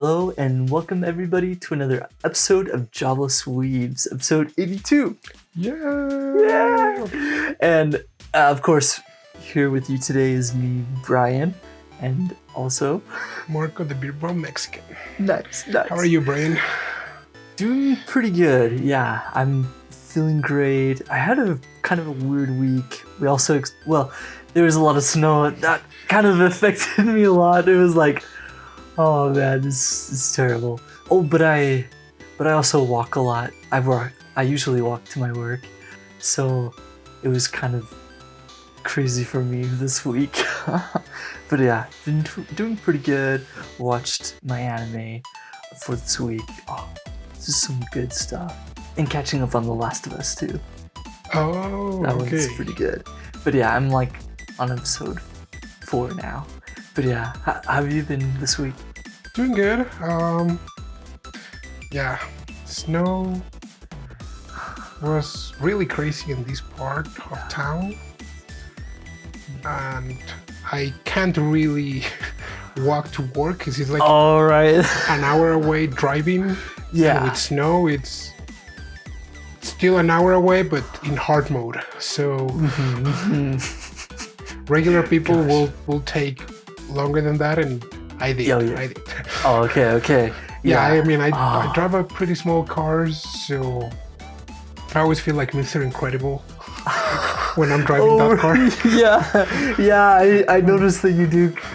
Hello and welcome everybody to another episode of Jobless Weebs, episode 82. Yeah. And of course, here with you today is me, Brian, and also Marco the Beer Bomb Mexican. Nice. How are you, Brian? Doing pretty good. Yeah, I'm feeling great. I had a kind of a weird week. We also, there was a lot of snow. That kind of affected me a lot. It was like, oh man, this is terrible. Oh, but I also walk a lot. I usually walk to my work, so it was kind of crazy for me this week. But yeah, been doing pretty good. Watched my anime for this week. Oh, this is some good stuff. And catching up on The Last of Us too. Oh, That okay. one's pretty good. But yeah, I'm like on episode 4 now. But yeah, how have you been this week? Doing good. Yeah, snow was really crazy in this part of town, and I can't really walk to work because it's like All right. an hour away driving. Yeah. And with snow, it's still an hour away, but in hard mode. So regular people will take longer than that, and I did. Oh, yeah. I did. Oh, okay. Yeah, I mean, I drive a pretty small car, so I always feel like Mr. Incredible when I'm driving that car. yeah. I noticed that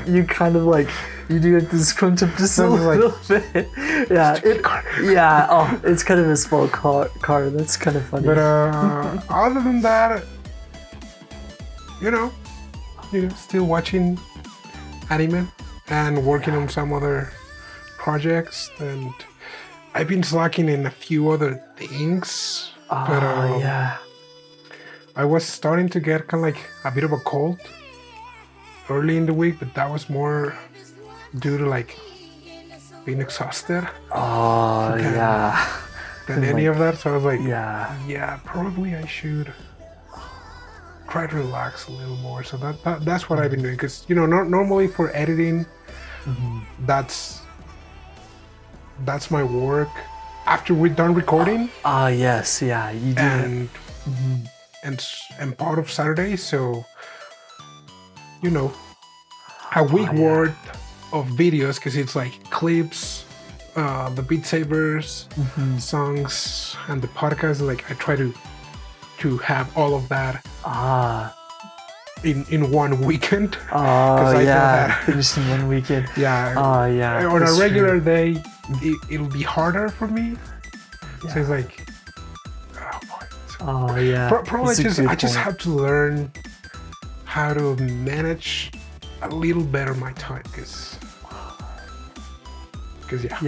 you kind of like, you do have to scrunch up just a little bit. Yeah, it's kind of a small car. That's kind of funny. But other than that, you know, still watching anime and working on some other projects, and I've been slacking in a few other things. But yeah. I was starting to get kind of like a bit of a cold early in the week, but that was more due to like being exhausted. Oh, yeah. Than any of that. So I was like, yeah, probably I should try to relax a little more. So that's what I've been doing. Because normally for editing, that's my work. After we're done recording. Yes, yeah, you do. And part of Saturday, so a week worth of videos, because it's like clips, the Beat Sabers songs, and the podcast. Like I try to have all of that in one weekend. Finished in one weekend. Yeah. Yeah. On a regular day, it'll be harder for me. Yeah. So it's like, oh boy. So yeah. Probably I just have to learn how to manage a little better my time, because because it's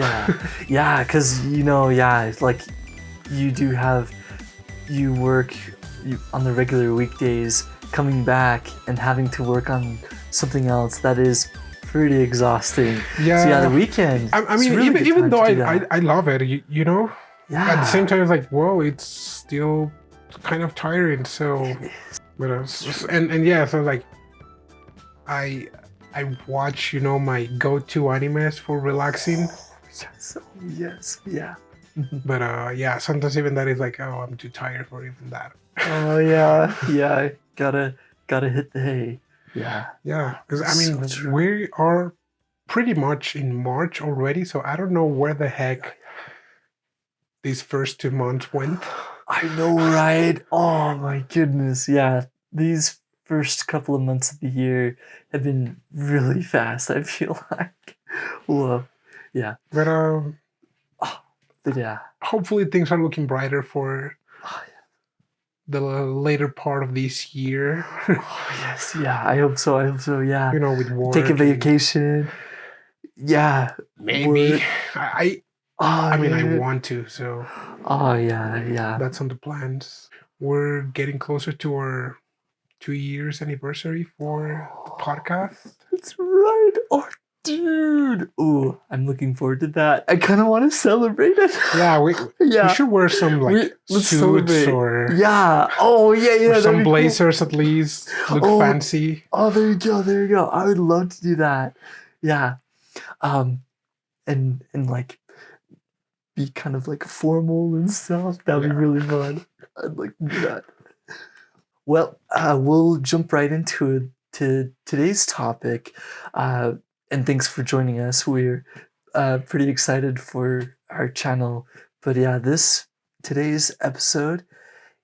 like you work on the regular weekdays, coming back and having to work on something else that is pretty exhausting. So the weekend. I mean, really even though I love it, Yeah. At the same time, it's like, whoa, it's still kind of tiring. So, but so like, I watch my go-to animes for relaxing. Yes. Yeah. But sometimes even that is like, oh, I'm too tired for even that. Oh yeah. Gotta hit the hay. Yeah. Yeah, because I mean, we are pretty much in March already, so I don't know where the heck these first 2 months went. I know, right? Oh my goodness. Yeah. These first couple of months of the year have been really fast, I feel like. Whoa. Yeah. But yeah. Hopefully things are looking brighter for the later part of this year. Yes, yeah. I hope so, yeah. With work. Take a vacation. Yeah. Maybe. Work. I mean, I want to, so. Oh, yeah. That's on the plans. We're getting closer to our 2 years anniversary for the podcast. That's right. Oh, dude. Oh, I'm looking forward to that. I kind of want to celebrate it. Yeah, we should wear some suits celebrate. or or some blazers at least. Look fancy. Oh, there you go. I would love to do that. Yeah. and like be kind of like formal and stuff. That'd be really fun. I'd like to do that. Well, we'll jump right into today's topic, and thanks for joining us. We're pretty excited for our channel, but yeah, today's episode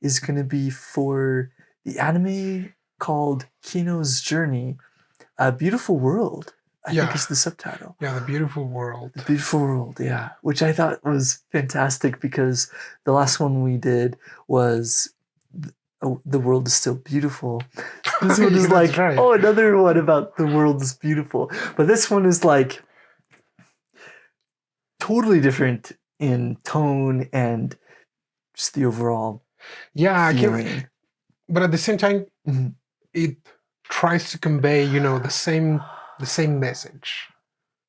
is going to be for the anime called Kino's Journey, A Beautiful World. I think is the subtitle. Yeah, The Beautiful World. The Beautiful World, yeah. Which I thought was fantastic because the last one we did was The World is Still Beautiful. This one is like, right. Oh, another one about the world is beautiful. But this one is like totally different in tone and just the overall feeling. But at the same time, it tries to convey, the same message,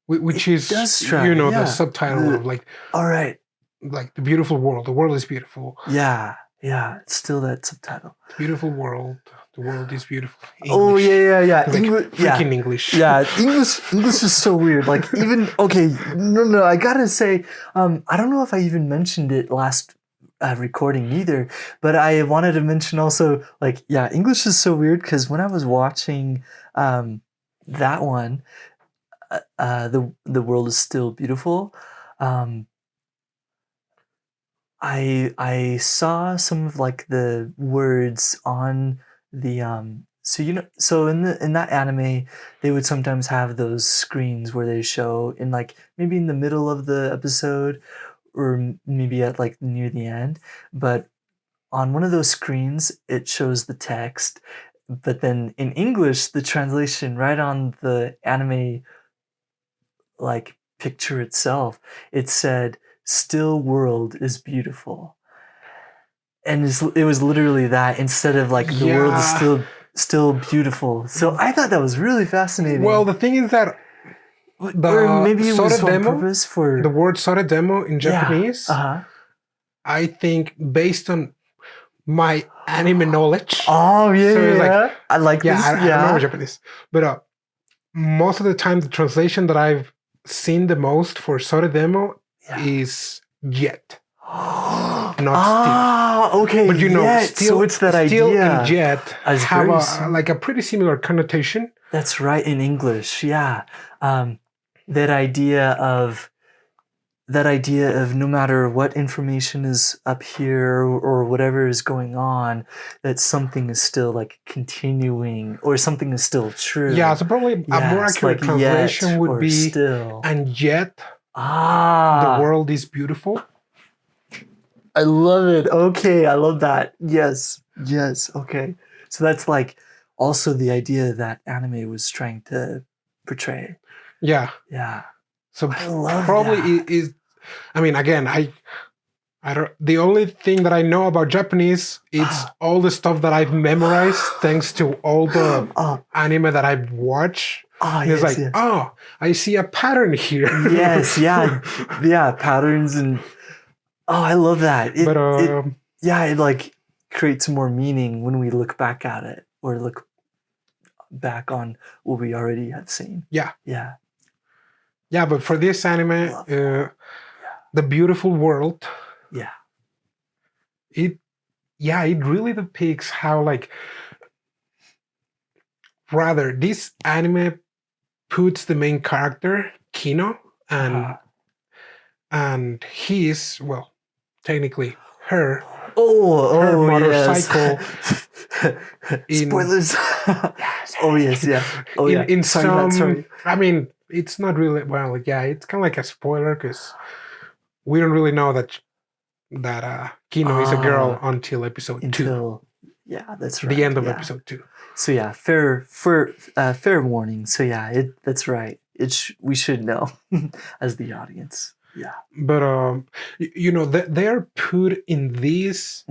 which is, the subtitle of like, all right, like The Beautiful World. The world is beautiful. Yeah, it's still that subtitle. Beautiful world. The world is beautiful. English. Oh yeah. Freaking English. Yeah, English is so weird. Like even no. I gotta say, I don't know if I even mentioned it last recording either, but I wanted to mention also, like, English is so weird because when I was watching that one, the world is still beautiful. I saw some of like the words on the so in that anime they would sometimes have those screens where they show in like maybe in the middle of the episode or maybe at like near the end, but on one of those screens it shows the text, but then in English the translation right on the anime like picture itself, it said "Still world is beautiful," and it was literally that instead of like the world is still beautiful. So I thought that was really fascinating. Well, the thing is that or maybe it was on purpose for the word "soredemo" in Japanese. I think based on my anime knowledge. Oh like, I like this. I don't know Japanese, but most of the time the translation that I've seen the most for "soredemo" is "jet," not "still." Okay. But still, so it's that "still" idea and "jet" have a pretty similar connotation. That's right, in English. Yeah, that idea of no matter what information is up here or whatever is going on, that something is still like continuing or something is still true. Yeah, so probably a more accurate translation would be "still," and "yet the world is beautiful." I love it. Okay, I love that. Yes. Okay, so that's like also the idea that anime was trying to portray. Yeah. So probably it is. I mean, again, I don't. The only thing that I know about Japanese is all the stuff that I've memorized thanks to all the anime that I've watched. It's I see a pattern here. Yes, patterns and I love that. It like creates more meaning when we look back at it or look back on what we already have seen. Yeah, but for this anime, The Beautiful World, it really depicts how this anime puts the main character, Kino, and he's, technically her motorcycle. Spoilers. Sorry. I mean, it's not really it's kind of like a spoiler because we don't really know that Kino is a girl until episode 2. Yeah, that's right. The end of episode 2. So fair warning. So that's right. We should know as the audience. Yeah. But they're put in these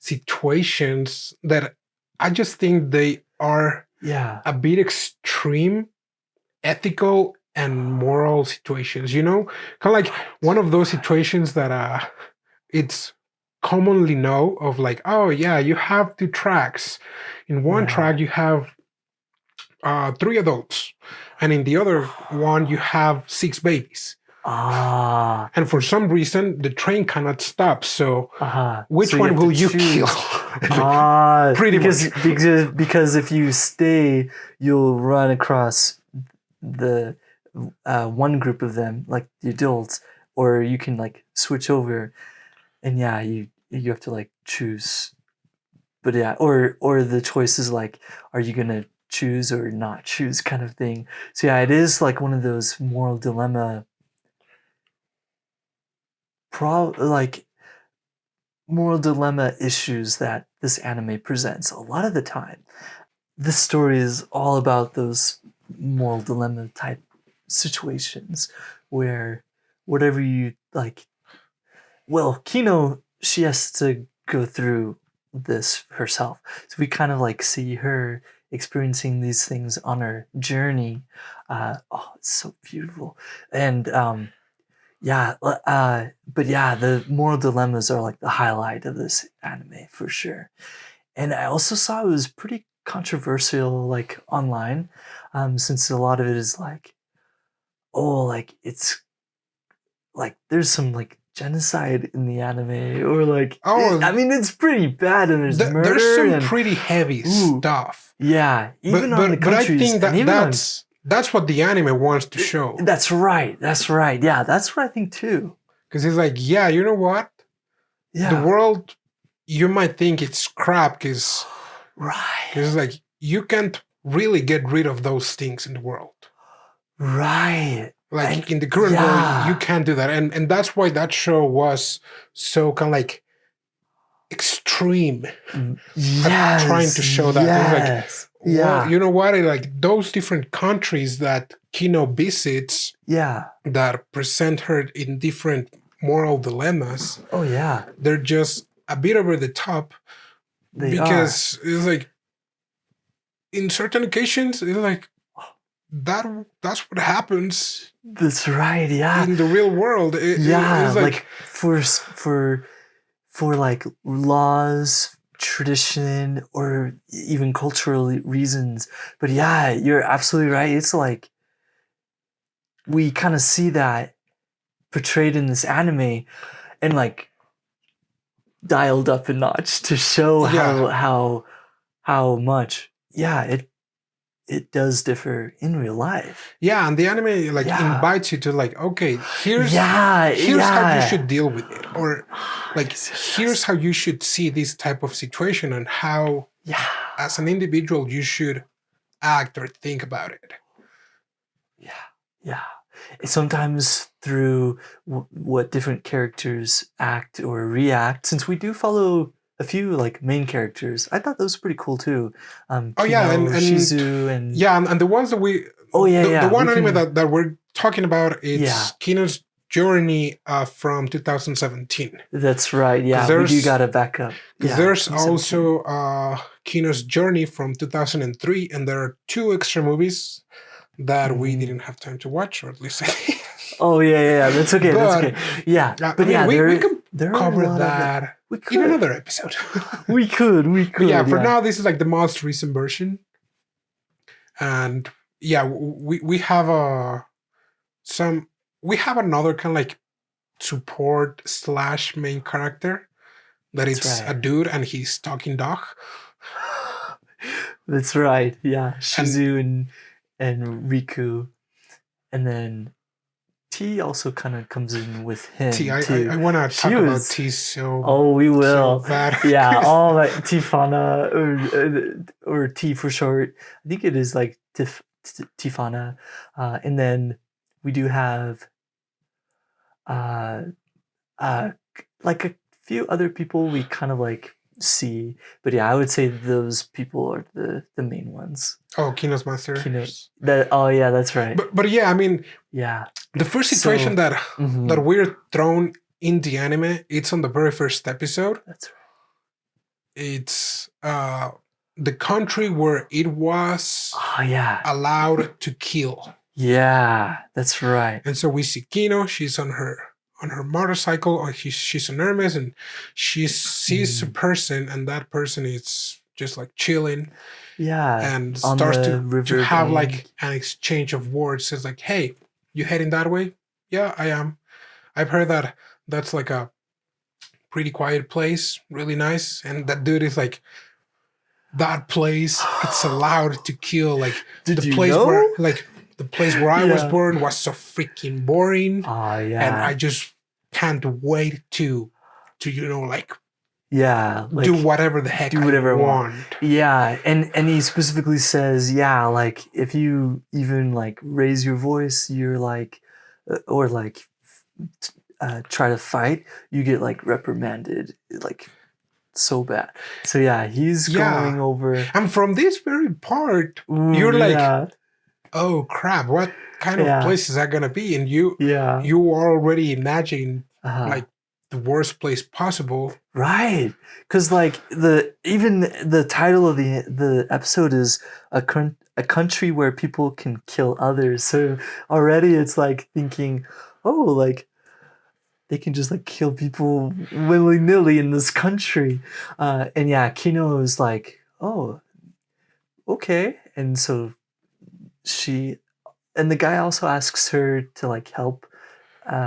situations that I just think they are a bit extreme, ethical and moral situations, kind of like one of those situations that it's commonly know of, like, you have 2 tracks. In one track you have 3 adults, and in the other one you have 6 babies. Ah. And for some reason, the train cannot stop. So which So one have will to you choose. kill? Pretty much. Because if you stay, you'll run across the one group of them, like the adults, or you can like switch over, and yeah, you have to like choose. But yeah, or the choice is like, are you gonna choose or not choose kind of thing. So yeah, it is like one of those moral dilemma moral dilemma issues that this anime presents a lot of the time. This story is all about those moral dilemma type situations where whatever you like. Well, Kino, she has to go through this herself. So we kind of like see her experiencing these things on her journey. It's so beautiful. And but yeah, the moral dilemmas are like the highlight of this anime for sure. And I also saw it was pretty controversial, like online, since a lot of it is like, like it's like there's some like genocide in the anime, or like, I mean, it's pretty bad, and there's murder. There's some and, pretty heavy stuff. Yeah, even on the countries. But I think that's what the anime wants to show. That's right. Yeah, that's what I think too. Because it's like, yeah, you know what? Yeah. The world, you might think it's crap because it's like you can't really get rid of those things in the world. Right. Like in the current world, you can't do that. And that's why that show was so kind of like extreme. Yes. Trying to show that. Yes. Like, well, you know what? Like those different countries that Kino visits that present her in different moral dilemmas. Oh, yeah. They're just a bit over the top. It's like in certain occasions, it's like, that's what happens. That's right. Yeah. In the real world. It's like for like laws, tradition, or even cultural reasons. But yeah, you're absolutely right. It's like we kind of see that portrayed in this anime and like dialed up a notch to show how much it does differ in real life. Yeah, and the anime like invites you to like, okay, here's how you should deal with it, or like here's how you should see this type of situation and how as an individual you should act or think about it. Yeah. Sometimes through what different characters act or react, since we do follow a few like main characters. I thought that was pretty cool too. Kino, and Shizu, and and the ones that we the one anime that we're talking about is Kino's journey from 2017. That's right. Yeah, we do gotta back up. There's also Kino's journey from 2003, and there are 2 extra movies that we didn't have time to watch, or at least I think. Oh yeah, that's okay. That's okay. Yeah, but we can cover that in another episode. we could. But yeah, for now, this is like the most recent version, and we have another kind of like support / main character that is a dude and he's talking dog. That's right. Yeah, Shizu and Riku, and then T also kind of comes in with him. I want to talk about T so. Oh, we will. So bad. Yeah, all like Tifana or T for short. I think it is like Tifana, and then we do have like a few other people we kind of like see, but I would say those people are the main ones. Oh, Kino's master. That's right. But yeah, I mean, the first situation that we're thrown in the anime, it's on the very first episode. That's right. It's the country where it was allowed to kill. Yeah, that's right. And so we see Kino. She's on her motorcycle, or she's on Hermes, and she sees a person, and that person is just like chilling. Yeah. And starts to have like an exchange of words. It's like, hey, you heading that way? Yeah, I am. I've heard that that's like a pretty quiet place, really nice. And that dude is like, that place, it's allowed to kill. Like Did the you place know? where, like the place where I was Yeah. born was so freaking boring, Oh and I yeah. just can't wait to like Yeah. do Like whatever the heck do whatever I I want. want. Yeah, and he specifically says, yeah, like if you even like raise your voice, you're like, or like try to fight, you get like reprimanded, like so bad. So yeah, he's Yeah, going over. and from this very part, Ooh, you're like, yeah, oh crap, what kind of yeah, place is that gonna be? And you yeah. you are already imagining Uh-huh. like the worst place possible. Right, because like even the title of the episode is a country where people can kill others. So already it's like thinking, oh, like they can just like kill people willy nilly in this country. And yeah, Kino is like, oh, okay. And so she, and the guy also asks her to like help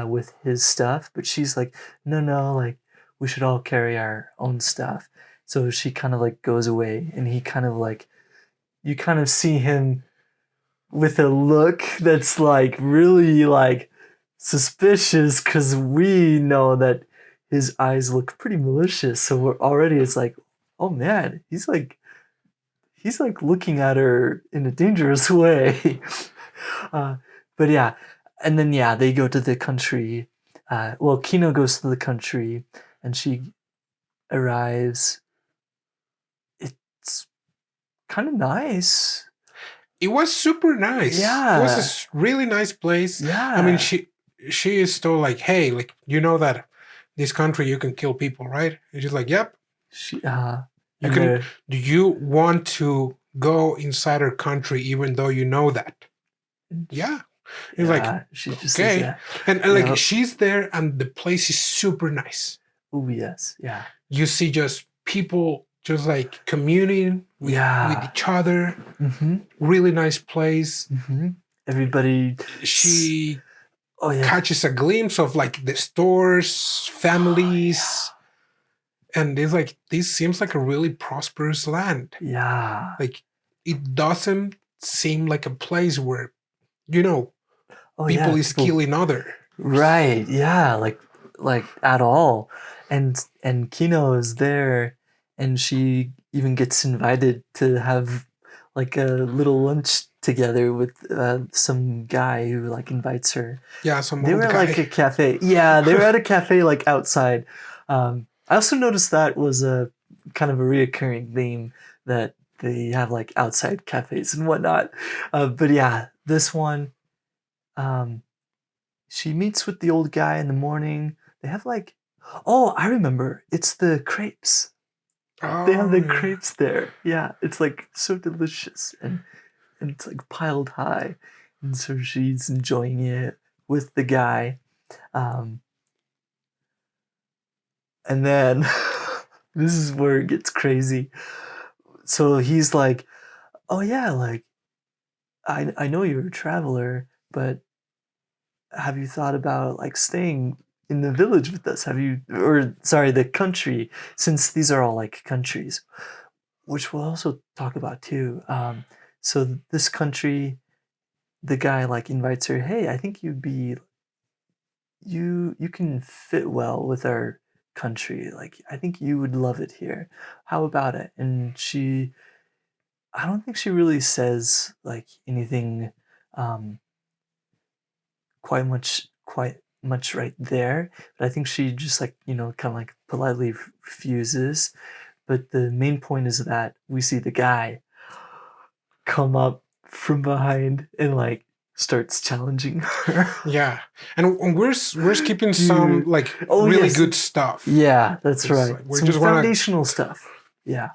with his stuff, but she's like, no, like we should all carry our own stuff. So she kind of like goes away, and he kind of like, you kind of see him with a look that's like really like suspicious because we know that his eyes look pretty malicious. So we're already, it's like, oh man, he's like looking at her in a dangerous way. uh, but yeah, and then yeah, they go to the country. Well, Kino goes to the country, and she arrives. It's kind of nice. It was super nice. Yeah. It was a really nice place. Yeah. I mean, she is still like, hey, like you know that this country you can kill people, right? And she's like, yep. She, You and can. they're- Do you want to go inside her country even though you know that? Yeah. He's like, yeah, she just okay. says, yeah. And like Yep. she's there and the place is super nice. Oh yes, yeah, You see just people just like communing with yeah. each other. Mm-hmm. Really nice place. Mm-hmm. Everybody. She Oh yeah. catches a glimpse of like the stores, families, and it's like this seems like a really prosperous land. Yeah. Like it doesn't seem like a place where, you know, Oh people yeah. is killing other. Right. Yeah. Like at all. And Kino is there, and she even gets invited to have like a little lunch together with some guy who like invites her. Yeah, some They old were at guy. like a cafe. Yeah, they were at a cafe like outside. I also noticed that was a kind of a reoccurring theme that they have like outside cafes and whatnot. But yeah, this one, she meets with the old guy in the morning. They have like, oh, I remember. It's the crepes. They have the yeah. crepes there. Yeah, it's like so delicious, and it's like piled high. And so she's enjoying it with the guy. And then this is where it gets crazy. So he's like, oh yeah, like I know you're a traveler, but have you thought about like staying in the village with us? Have you, or sorry, the country, since these are all like countries, which we'll also talk about too. So this country, the guy like invites her, hey, I think you can fit well with our country. Like I think you would love it here. How about it? And she, I don't think she really says like anything um quite much right there, but I think she just like, you know, kind of like politely refuses. But the main point is that we see the guy come up from behind and like starts challenging her. Yeah, and we're skipping some like Oh, really yes. good stuff. Yeah, that's It's right. like we Some just wanna- foundational stuff. Yeah.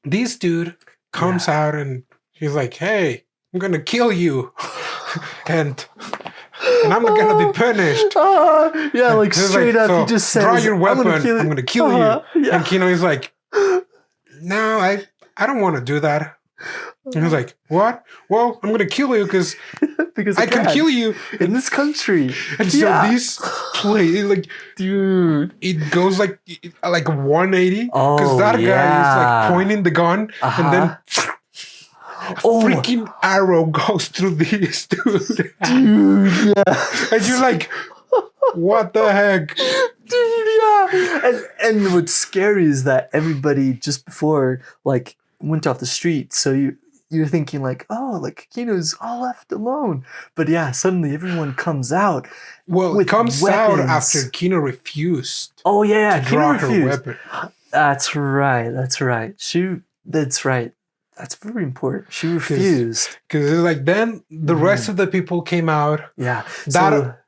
This dude comes out and he's like, "Hey, I'm gonna kill you," and I'm not gonna be punished. Yeah, like He's straight up, "So, he just says, draw your weapon. I'm gonna kill you." Yeah. And Kino is like, "No, I don't want to do that." And he's like, what? Well, I'm gonna kill you because because I can kill you. in this country. And so this play, like, dude, it goes like 180 because Oh, that guy is yeah. like pointing the gun and then Oh. freaking arrow goes through this dude. dude, yeah. And you're like, what the heck? Dude, yeah. And what's scary is that everybody just before like went off the street, so you're thinking like, oh, like Kino's all left alone. But yeah, suddenly everyone comes out. Well, with it comes weapons. out after Kino refused. Oh yeah, to Kino draw refused. her weapon. That's right. That's right. That's right. That's very important. She refused. Because it's like then the rest of the people came out. Yeah. That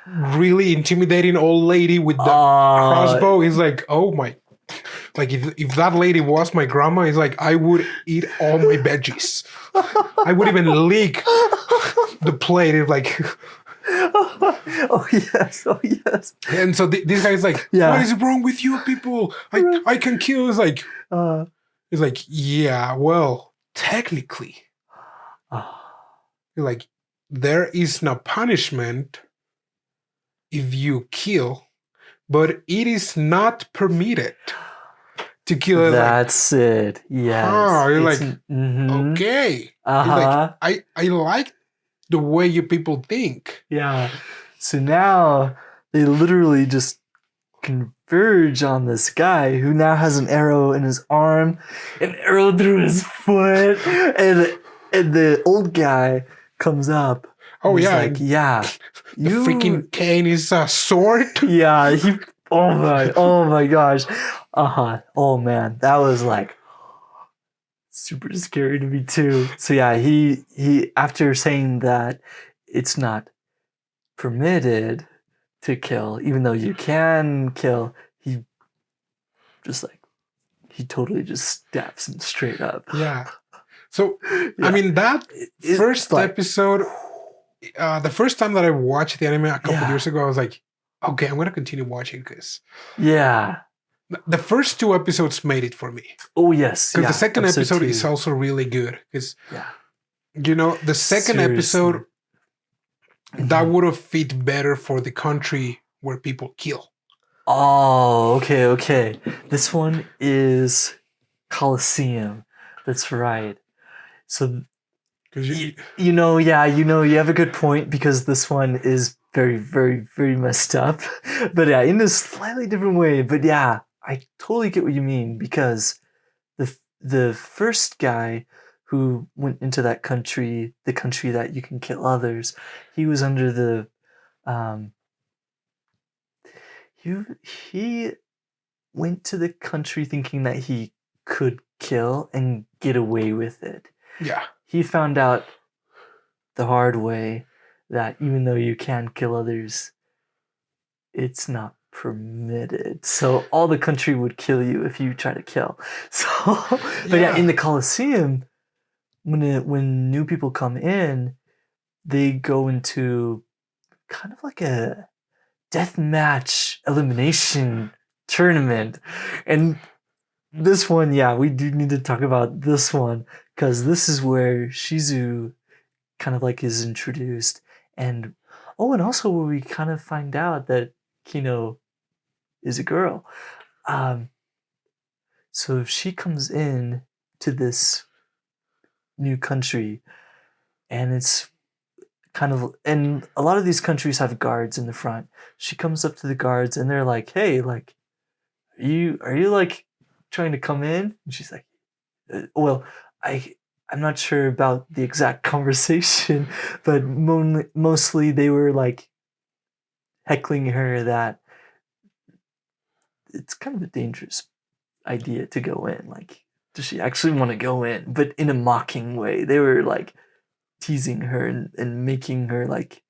really intimidating old lady with the crossbow is like, oh my. Like if that lady was my grandma, it's like I would eat all my veggies. I would even lick the plate. It's like oh yes. And so this guy's like, what is wrong with you people? I can kill. It's like, yeah, well, technically, like there is no punishment if you kill, but it is not permitted to kill. That's it. Yes. Oh, you're like, okay. Like, I like the way you people think. Yeah. So now they literally just converge on this guy who now has an arrow in his arm, an arrow through his foot, and the old guy comes up. Oh yeah, like, yeah. The freaking cane is a sword. Yeah. Oh my gosh. Oh man, that was like super scary to me too. So yeah, he after saying that it's not permitted to kill, even though you can kill, he totally just stabs him straight up. Yeah. So I mean that first episode, the first time that I watched the anime a couple years ago, I was like, okay, I'm gonna continue watching because the first 2 episodes made it for me. Oh yes, because the second episode is also really good because you know the second episode that would have fit better for the country where people kill. Oh, okay. This one is Coliseum. That's right. So, you have a good point because this one is very, very, very messed up. But yeah, in a slightly different way. But yeah, I totally get what you mean because the first guy who went into that country, the country that you can kill others, he was under the he went to the country thinking that he could kill and get away with it. Yeah. He found out the hard way that even though you can kill others, it's not permitted. So all the country would kill you if you try to kill. So, but yeah, in the Coliseum, when new people come in, they go into kind of like a deathmatch elimination tournament. And this one, we do need to talk about this one because this is where Shizu kind of like is introduced. And also where we kind of find out that Kino is a girl. So if she comes in to this new country and it's kind of, and a lot of these countries have guards in the front. She comes up to the guards and they're like, hey, like, are you like trying to come in? And she's like, well, I'm not sure about the exact conversation, but mostly they were like heckling her that it's kind of a dangerous idea to go in. Like, does she actually want to go in? But in a mocking way. They were like teasing her and making her like,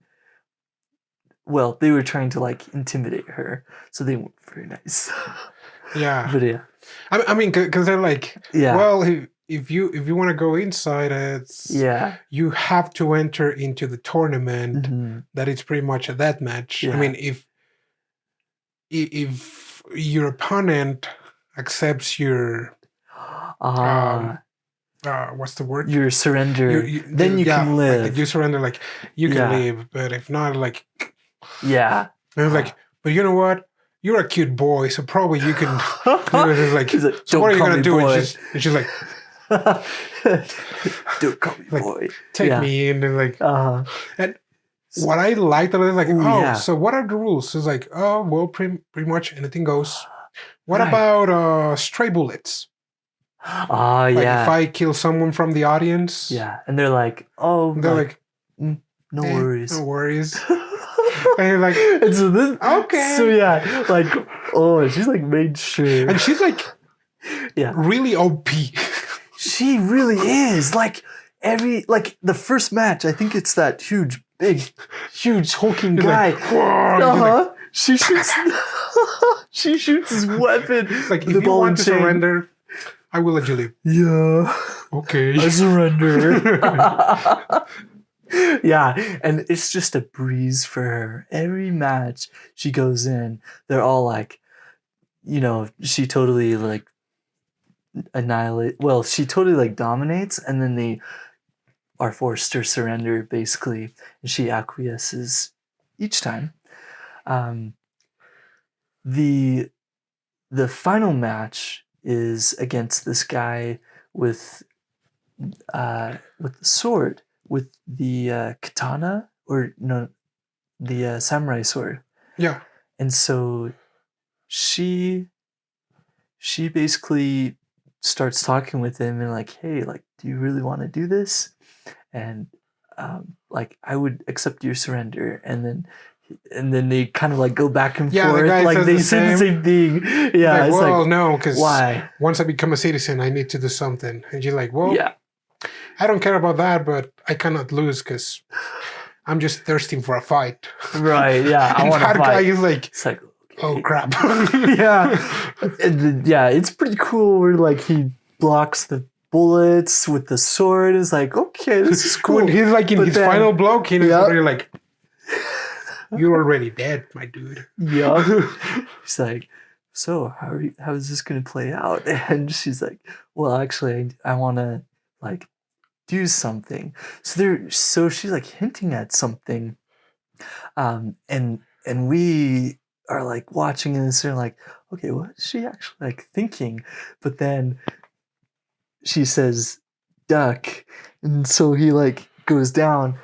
well, they were trying to like intimidate her. So they weren't very nice. Yeah. But yeah. I mean, because they're like, well, if you want to go inside, you have to enter into the tournament. Mm-hmm. That it's pretty much a death match. Yeah. I mean, if your opponent accepts your what's the word? Your surrender. Then you can live. Like, you surrender, like you can Yeah. live, but if not, like Yeah. and it's like, but you know what? You're a cute boy, so probably you can. It's like, He's like, so "Don't what are you call gonna me do? boy." It's just like, Don't call me Like, boy. take Yeah. me in, and like, Uh-huh. and what I liked about it is like, Ooh, oh, yeah. so what are the rules? It's like, oh, well, pretty much anything goes. What Right. about stray bullets? Ah, Like, yeah. if I kill someone from the audience, Yeah. And they're like, oh, they're like, no worries. no worries. And you're like, And so this, okay. So yeah, like, oh, she's like made sure. And she's like, Yeah. really OP. She really is. Like the first match, I think it's that huge hulking He's guy. like, whoa. She shoots. She shoots his weapon. Like, with if you want to surrender, I will let you live. Yeah. Okay. I surrender. Yeah, and it's just a breeze for her. Every match she goes in, they're all like, she totally like she totally like dominates, and then they are forced to surrender basically, and she acquiesces each time. The final match is against this guy with the sword, with the katana, or no, the samurai sword. Yeah. And so she basically starts talking with him and like, hey, like, do you really want to do this? And like, I would accept your surrender. And then they kind of like go back and forth. The guy like says they say the same thing. Yeah. Like, it's well, like, no, because why? once I become a citizen, I need to do something. And you're like, well, Yeah. I don't care about that, but I cannot lose because I'm just thirsting for a fight. Right. Yeah. I And want to that fight. guy is like, It's like, oh crap. Yeah. And then, yeah, it's pretty cool where like he blocks the bullets with the sword. It's like, okay, this is cool. When he's like in But his then- final blow, Kino's Yep. already like, you're already dead, my dude. Yeah. He's like, so how is this gonna play out? And she's like, well, actually, I want to like do something. So she's like hinting at something, and we are like watching this and like, okay, what is she actually like thinking? But then she says, duck, and so he like goes down.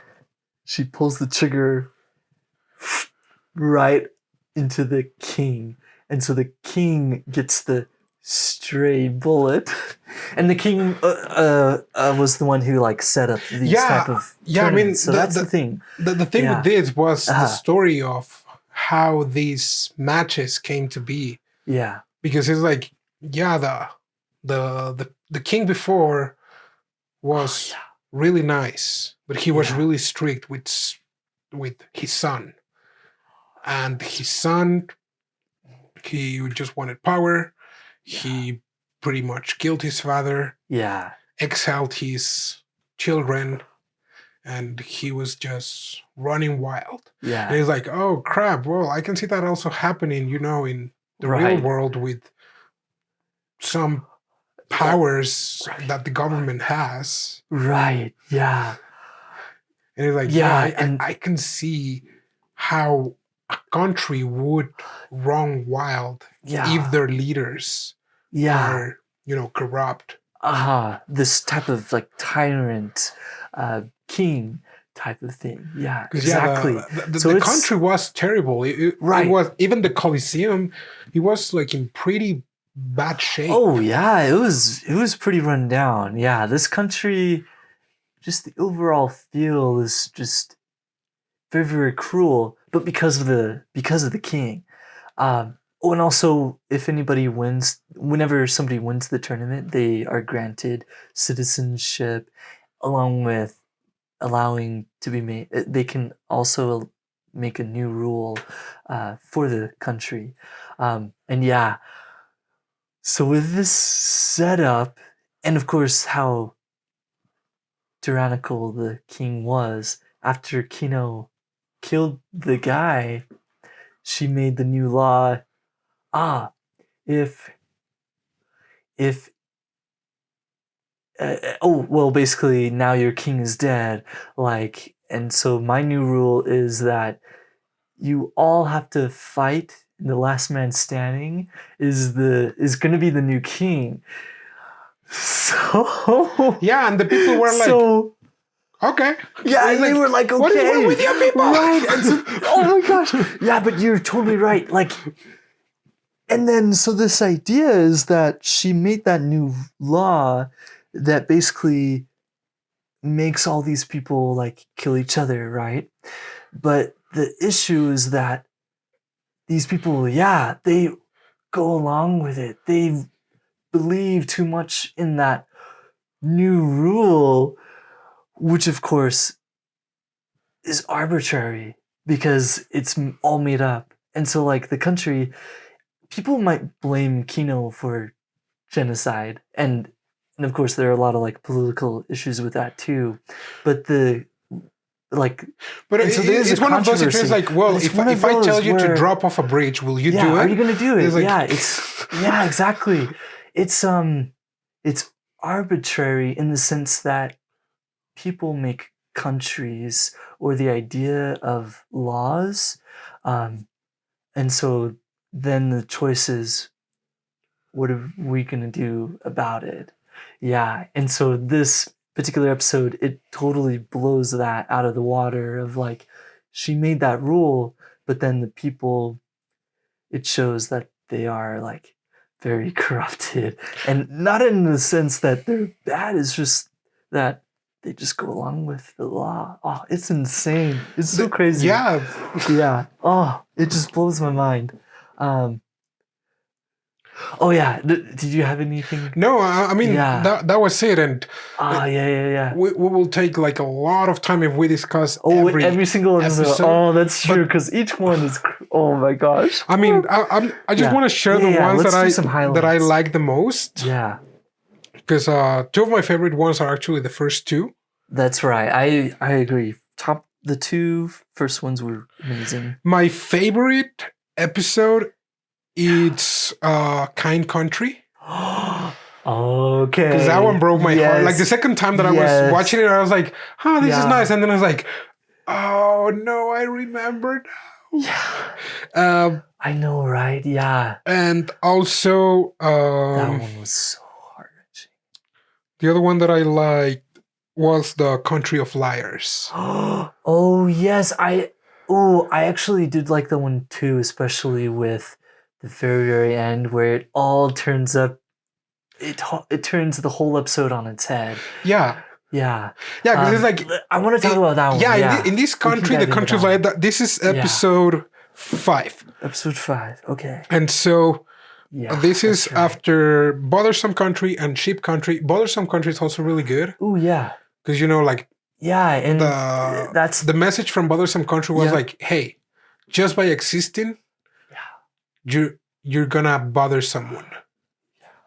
She pulls the trigger right into the king. And so the king gets the stray bullet. And the king was the one who like set up these type of tournaments. So that's the thing. The thing Yeah. with this was the Uh-huh. story of how these matches came to be. Yeah. Because it's like, yeah, the king before was really nice, but he was Yeah. really strict with his son. And his son, he just wanted power. He pretty much killed his father, Yeah. exiled his children, and he was just running wild. Yeah. And it's like, oh crap, well, I can see that also happening, in the real Right. world with some powers that the government has. Right. Yeah. And it's like, Yeah, yeah, and- I can see how a country would run wild Yeah. if their leaders Yeah. are, corrupt. This type of like tyrant king type of thing. Yeah, 'Cause, exactly. the So it's- country was terrible. It Right. was, even the Coliseum, it was like in pretty bad shape. Oh yeah, it was pretty run down. Yeah, this country, just the overall feel is just very, very cruel, but because of the king. Oh, and also, if anybody wins, whenever somebody wins the tournament, they are granted citizenship, along with allowing to be made. They can also make a new rule for the country, and yeah. So with this setup, and of course how tyrannical the king was, after Kino killed the guy, she made the new law. If oh well, basically now your king is dead. Like, and so my new rule is that you all have to fight. The last man standing is going to be the new king. So Yeah, and the people were like, so okay. yeah, It's they like, were like, okay, what is wrong with you people? right? And so, oh my gosh, yeah, but you're totally right. Like, and then so this idea is that she made that new law that basically makes all these people like kill each other, right? But the issue is that these people, yeah, they go along with it. They believe too much in that new rule, which of course is arbitrary because it's all made up. And so, like, the country, people might blame Kino for genocide, and of course there are a lot of like political issues with that too. But the like, But and so there's it's a one of those situations controversy, like, well, but it's if one of I tell those you to where- drop off a bridge, will you yeah, do it? are you gonna do it? It's like- yeah, yeah, exactly. It's arbitrary in the sense that people make countries or the idea of laws, and so then the choice is, what are we gonna do about it? Yeah, and so this particular episode, it totally blows that out of the water of like, she made that rule, but then the people, it shows that they are like very corrupted, and not in the sense that they're bad, it's just that they just go along with the law. Oh, it's insane. It's so crazy. Yeah. Yeah. Oh, it just blows my mind. Oh yeah. Did you have anything? No, I mean, Yeah. that was it. And Oh yeah. we will take like a lot of time if we discuss Oh, every single episode. episode, Oh, that's true. Because each one is. Oh my gosh. I mean, I just Yeah. want to share the Yeah, ones let's that do some I highlights. like the most. Yeah, Because two of my favorite ones are actually the first two. that's right. I agree. The two first ones were amazing. My favorite episode, it's Kind Country. Okay. Because that one broke my heart. Like the second time that I was watching it, I was like, oh, this is Yeah. nice. And then I was like, oh no, I remember Yeah. I know, right? Yeah. and also That one was so heart-wrenching. the other one that I liked was The Country of Liars. Oh yes, I actually did like the one too, especially with the very end where it all turns up. It turns the whole episode on its head. Yeah. Yeah. Yeah, because it's like, I want to talk about that one. yeah, Yeah. in this country, dive The Country of into Liars, this is episode 5. Episode 5. Okay. And so Yeah. this is that's right. after Bothersome Country and Sheep Country. Bothersome Country is also really good. Oh yeah. Because, you know, like, Yeah, and that's the message from Bothersome Country was like, hey, just by existing, you're gonna bother someone.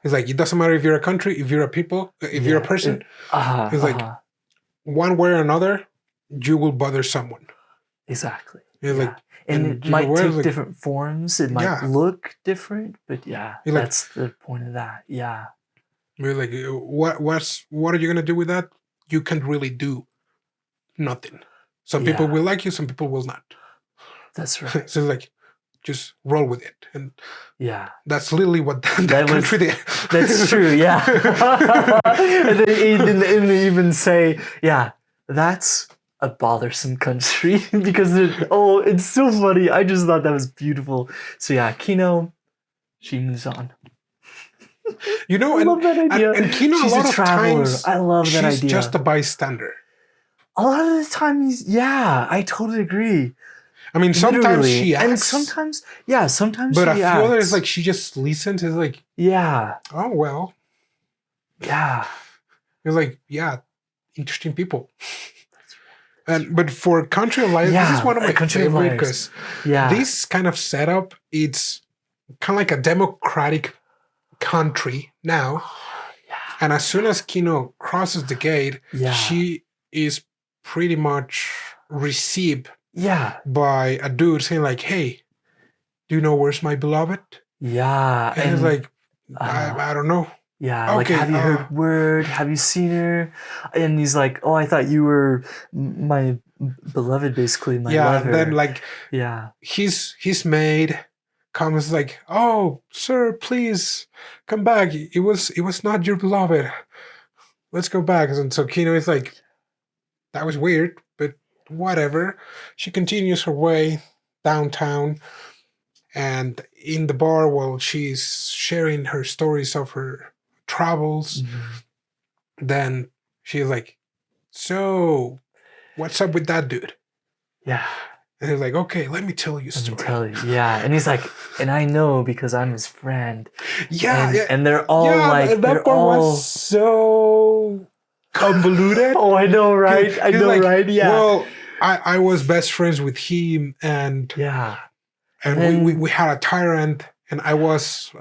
It's like, it doesn't matter if you're a country, if you're a people, if you're a person. It's like, one way or another, you will bother someone. exactly. It's like, and and it might take like, different forms. It might look different, but yeah, You're like- that's the point of that. Yeah. we're like, what are you gonna do with that? You can't really do nothing. Some people Yeah. will like you, some people will not. That's right. So like, just roll with it, and Yeah. that's literally what that That was- country did. That's true, yeah. And they even say, yeah, that's a bothersome country because it's so funny. I just thought that was beautiful. So yeah, Kino, she moves on. You know, I love that idea. and Kino, She's a lot of traveler. times, I love that she's idea. just a bystander. A lot of the time, I totally agree. I mean, sometimes Literally. she acts, and sometimes but she a few acts. others, like, she just listens. It's like, yeah, oh well. yeah, It's like, yeah, interesting people. But for Country of Liars, this is one of my Country of favorite Liars. because yeah. this kind of setup, it's kind of like a democratic country now. And as soon as Kino crosses the gate, Yeah. she is pretty much received Yeah, by a dude saying like, hey, do you know where's my beloved? yeah, And, he's like, I don't know. Yeah, like, Okay, have you heard word? Have you seen her? And he's like, oh, I thought you were my beloved, basically, my yeah, and then lover. like Yeah. his maid comes like, "Oh, sir, please come back. It was not your beloved. Let's go back." And so Kino is like, "That was weird, but whatever." She continues her way downtown, and in the bar, while she's sharing her stories of her travels, Mhm. then she's like, "So, what's up with that dude?" Yeah. And he's like, "Okay, let me tell you a Let me story." tell you. Yeah. And he's like, and I know because I'm his friend. Yeah, And yeah, and they're all yeah. like, That they're part all. was so convoluted. Oh, I know, right? I He's know, like, right? Yeah. "Well, I was best friends with him, and Yeah. and then, we had a tyrant, and I was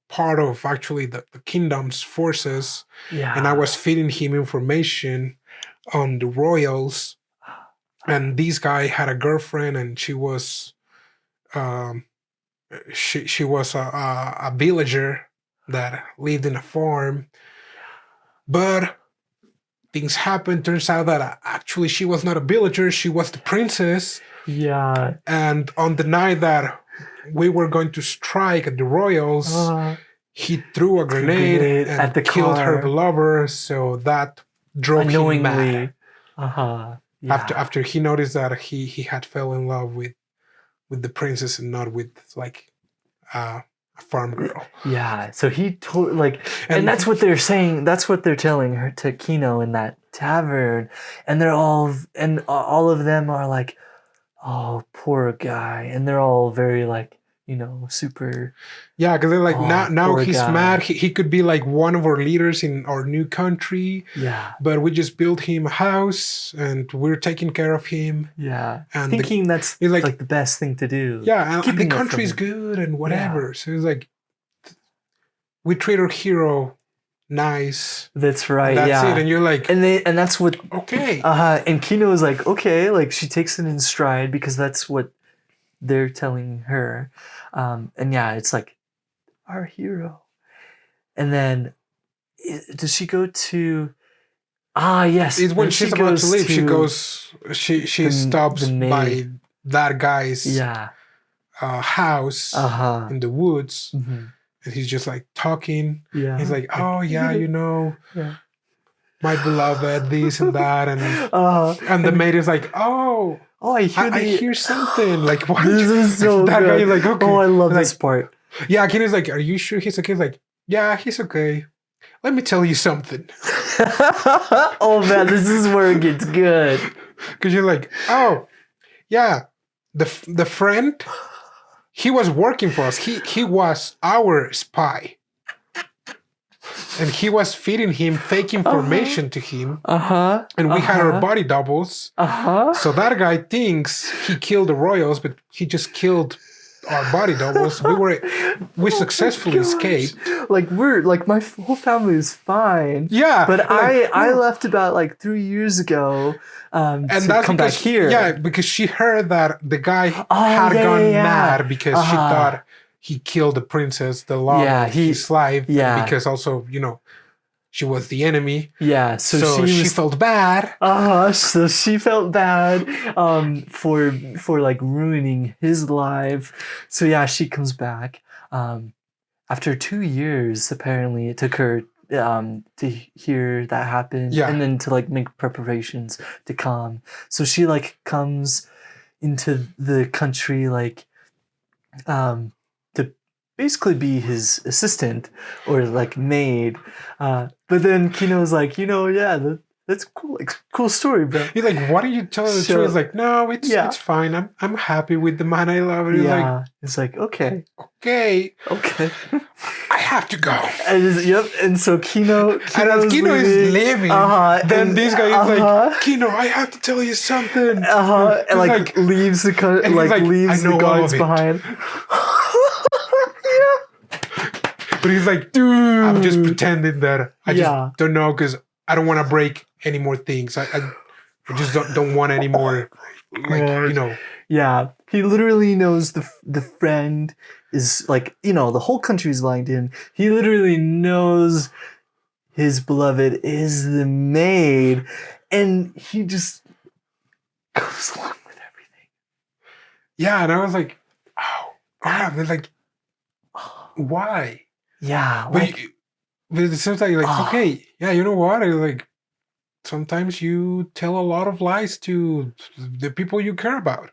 part of actually the kingdom's forces, yeah. and I was feeding him information on the royals, and this guy had a girlfriend, and um, she was a villager that lived in a farm, but things happened. Turns out that actually she was not a villager; she was the princess. Yeah. And on the night that we were going to strike at the royals, he threw a grenade and at the killed her car. lover. So that drove him mad. Unknowingly. Yeah. After he noticed that he had fell in love with the princess and not with like a farm girl. Yeah. So he told like, and that's what they're saying. That's what they're telling her to Kino in that tavern, and all of them are like, oh, poor guy, and they're all very like, super. Yeah, because they're like, now poor he's guy. mad. He could be like one of our leaders in our new country. Yeah. But we just built him a house and we're taking care of him. Yeah. And thinking that's it's like the best thing to do. Yeah, and the Keeping it country's from him. good and whatever. So it's like, we treat our hero nice. That's right. And that's yeah. it. And you're like, and that's what. Okay. And Kino is like, okay, like she takes it in stride because that's what they're telling her. And yeah, it's like our hero. And then does she go to? Yes. It's when she's about to leave. She stops by that guy's house in the woods. Mm-hmm. And he's just like talking. Yeah. He's like, oh yeah, my beloved, this and that, and the maid is like, oh, I hear something. Like, what? This is so that good. guy is like, okay. Oh, I love like, this part. Yeah, Kenny's like, are you sure he's okay? He's like, yeah, he's okay. Let me tell you something. Oh man, this is where it gets good. Because you're like, oh, yeah, the friend. He was working for us. He was our spy. And he was feeding him fake information to him. And we had our body doubles. So that guy thinks he killed the royals, but he just killed our body doubles. We successfully escaped. Like my whole family is fine. Yeah. But I left about like 3 years ago and to come back here. Yeah, because she heard that the guy had gone mad because she thought he killed the princess, the love of his life. Yeah. Because also, she was the enemy. Yeah. So she felt bad. So she felt bad for like ruining his life. So yeah, she comes back. After 2 years, apparently it took her to hear that happen, and then to like make preparations to come. So she like comes into the country like to basically be his assistant or like maid. But then Kino's like, that's cool, like cool story, bro. He's like, why don't you tell her the truth? He's like, no, it's fine. I'm happy with the man I love. And he's like, it's like, okay. I have to go. And so Kino is leaving. Then this guy is like, Kino, I have to tell you something. And like leaves the leaves the guards behind. But he's like, dude, I'm just pretending that I just don't know because I don't want to break any more things. I just don't want any more, Yeah, he literally knows the friend is like, the whole country is lying to him. He literally knows his beloved is the maid, and he just goes along with everything. Yeah, and I was like, oh, God, they're like, why? Yeah, But like, but it seems like, Oh. okay, yeah, you know what? Like, sometimes you tell a lot of lies to the people you care about.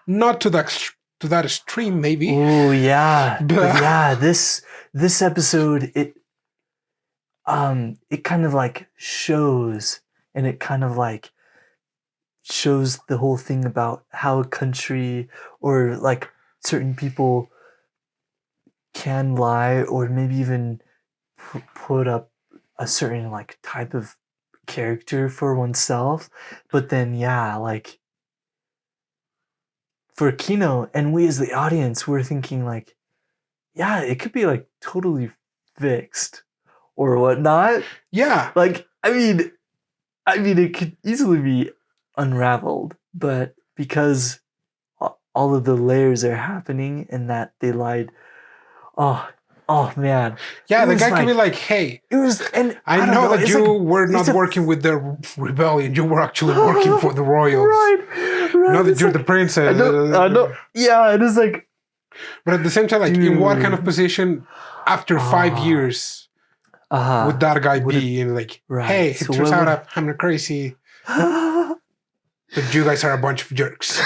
Not to that extreme, maybe. oh yeah, But- but yeah, this episode, it kind of like shows, and it kind of like shows the whole thing about how a country or like certain people can lie, or maybe even put up a certain like type of character for oneself. But then yeah, like for Kino and we as the audience, we're thinking like, yeah, it could be like totally fixed or whatnot. yeah. Like, I mean, it could easily be unraveled, but because all of the layers are happening and that they lied, oh man, Yeah, It the was guy could be like- like, hey, it was, and I don't know that it's you like- were not it's a- working with the rebellion. You were actually working for the royals. right. Now that It's you're like- the princess. I know. Yeah, it is like, But at the same time, like, in what kind of Dude. position after 5 Ah. years would that guy would be? And like, Right. hey, it So turns what out I'm not crazy, but you guys are a bunch of jerks.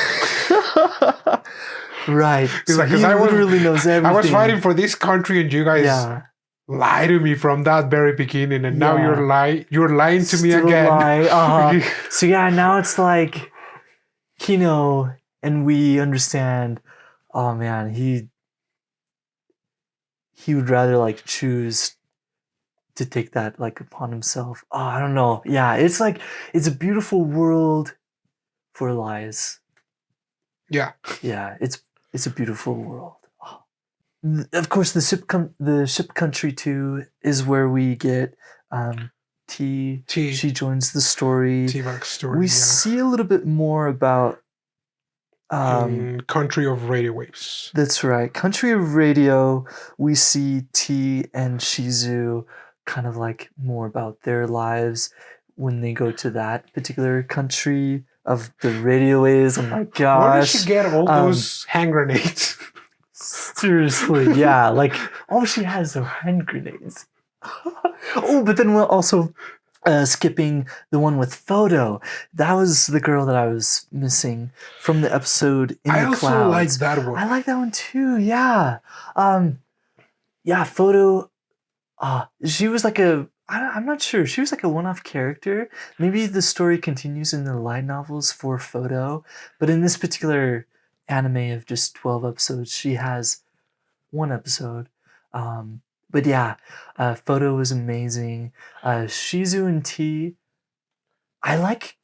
right. He's So like, he 'cause I was- literally knows everything. I was fighting for this country, and you guys Yeah. lie to me from that very beginning, and now Yeah. you're lying to me Still again. lie, So yeah, now it's like Kino, and we understand. Oh man, he would rather like choose to take that like upon himself. Oh, I don't know. Yeah, it's like it's a beautiful world for lies. Yeah. Yeah, it's a beautiful world. Oh. Of course, the ship country too is where we get T. T. She joins the story. T-Bag's story. We Yeah. see a little bit more about Country of Radio Waves. that's right, Country of Radio. We see T and Shizu kind of like more about their lives when they go to that particular country of the radio waves. Oh my Where did gosh, she get all Um, those hand grenades? seriously, yeah, like all she has are hand grenades. Oh, but then we're also skipping the one with Photo. That was the girl that I was missing from the episode In I the also Clouds. like that one. I like that one too. Yeah. Yeah. Photo. She was like I'm not sure. She was like a one-off character. Maybe the story continues in the light novels for Photo, but in this particular anime of just 12 episodes, she has one episode. But yeah, Photo was amazing. Shizu and T. I like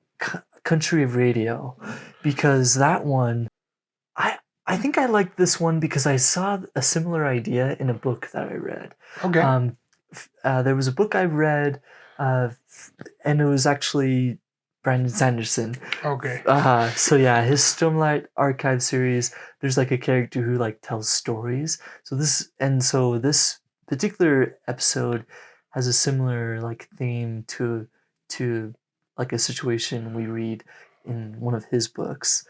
Country of Radio because that one, I think I liked this one because I saw a similar idea in a book that I read. Okay. There was a book I read, and it was actually Brandon Sanderson. Okay. So yeah, his Stormlight Archive series, there's like a character who like tells stories. So this particular episode has a similar like theme to like a situation we read in one of his books.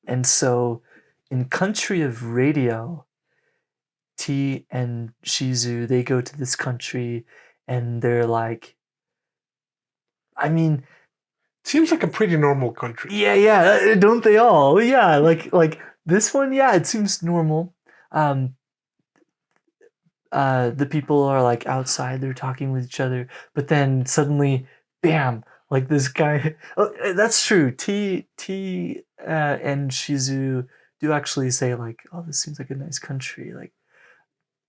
And so in Country of Radio, T and Shizu, they go to this country and they're like, I mean, Seems like a pretty normal country. yeah, don't they all? Yeah, like this one, yeah, it seems normal. The people are like outside, they're talking with each other, but then suddenly, bam, like this guy. Oh, that's true. T and Shizu do actually say like, "Oh, this seems like a nice country." Like,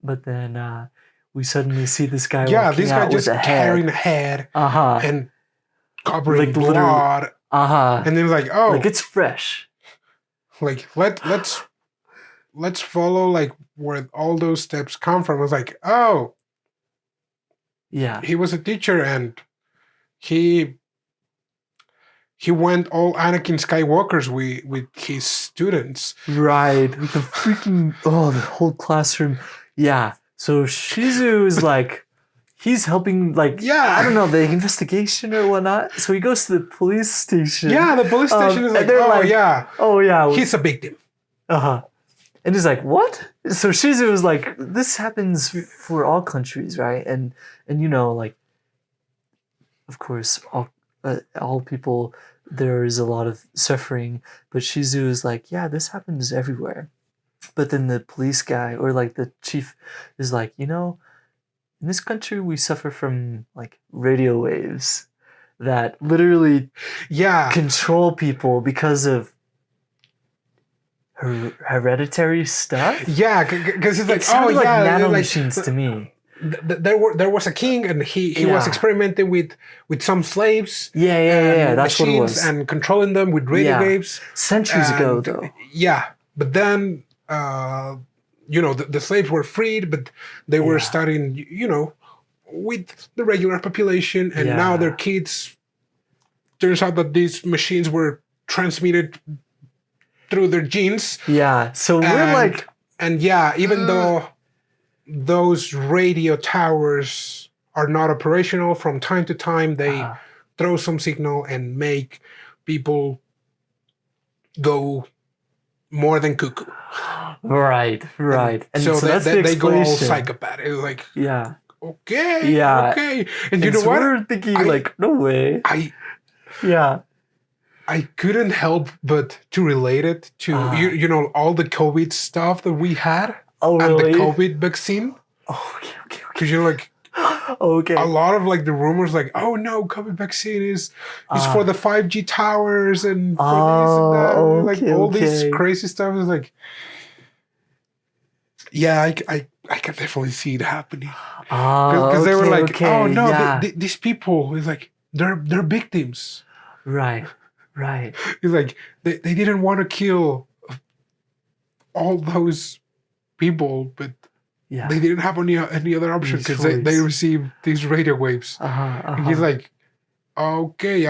but then we suddenly see this guy. Yeah, walking this guy out just with a carrying head. a head Uh-huh. and covering Like, literally- blood, Uh-huh. and then like, oh, Like it's fresh. like let's follow like where all those steps come from. I was like, oh, Yeah. he was a teacher and he he went all Anakin Skywalkers with his students. Right. With the freaking the whole classroom. Yeah. So Shizu is like he's helping like I don't know, the investigation or whatnot. So he goes to the police station. Yeah, the police station is like, oh yeah. He's a victim. Uh-huh. And he's like, what? So Shizu was like, this happens for all countries, right? And you know, like, of course, all people, there is a lot of suffering. But Shizu is like, yeah, this happens everywhere. But then the police guy or like the chief is like, you know, in this country we suffer from like radio waves that literally control people because of hereditary stuff. Yeah, because it's like like nanomachines to me. There was a king and he was experimenting with some slaves. Yeah. That's what it was. And controlling them with radio waves. Centuries ago, though. Yeah, but then the slaves were freed, but they were starting with the regular population, and now their kids. Turns out that these machines were transmitted through their genes. Yeah, so we're like... And even though those radio towers are not operational, from time to time they throw some signal and make people go more than cuckoo. Right. And so that's they go all psychopath. It's like... Okay. And you know what? We're thinking no way. I couldn't help but to relate it to all the COVID stuff that we had and the COVID vaccine. Okay. Because you're like, a lot of like the rumors like, oh no, COVID vaccine is for the 5G towers and for this and that. All this crazy stuff is like, I can definitely see it happening. Because they were like, oh no, these people is like they're victims. Right. It's like they didn't want to kill all those people, but they didn't have any other option because they received these radio waves. And he's like, okay,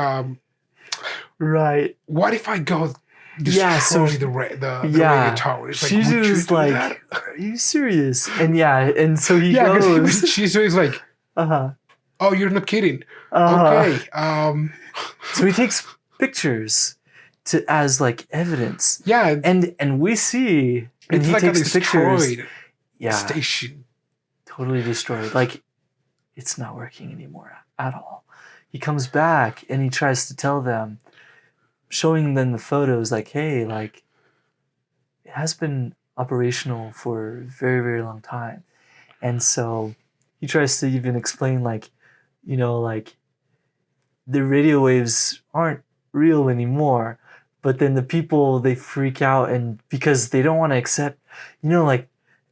right. What if I go destroy the radio towers? Like, Shizu's like, are you serious? And so he goes. Shizu is like, oh, you're not kidding. Okay. So he takes pictures as like evidence. Yeah. And we see and it's he like takes a destroyed pictures. Station. Totally destroyed. Like it's not working anymore at all. He comes back and he tries to tell them, showing them the photos like, hey, like it has been operational for a very, very long time. And so he tries to even explain like, like the radio waves aren't real anymore, but then the people, they freak out and because they don't want to accept,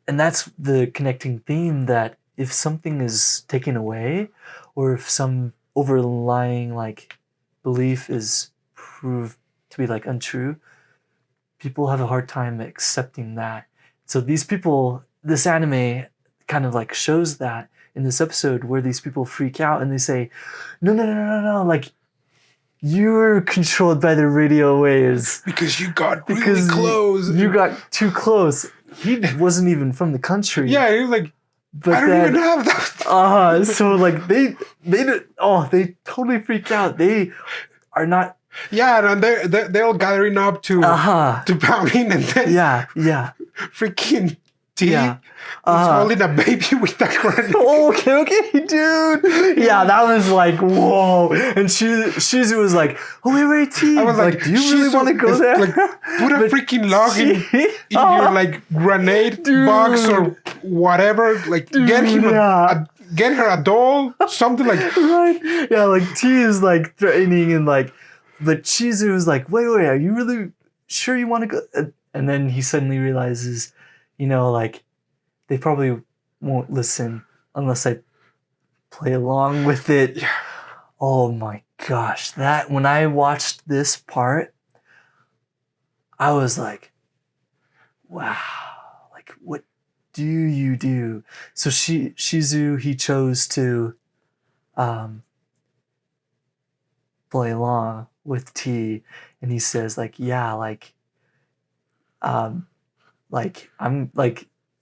and that's the connecting theme, that if something is taken away or if some overlying like belief is proved to be like untrue, people have a hard time accepting that. So these people, this anime kind of like shows that in this episode where these people freak out and they say, no, like you're controlled by the radio waves. Because you got really close. You got too close. He wasn't even from the country. Yeah, he was like, I don't even have that. So like they totally freak out. They are not. Yeah, and they're all gathering up to paving and then freaking T is holding a baby with that grenade. Okay, dude. Yeah, that was like, whoa. And Shizu was like, oh, wait, T. I was like, do you really want to go there? Like, put a freaking log in your like grenade box or whatever. Like, get her a doll, something like. Right. Yeah, like T is like threatening and like, but Shizu is like, wait, are you really sure you want to go? And then he suddenly realizes, like they probably won't listen unless I play along with it. Yeah. Oh my gosh. That when I watched this part, I was like, wow, like what do you do? So Shizu, he chose to play along with T, and he says like, yeah, I'm like,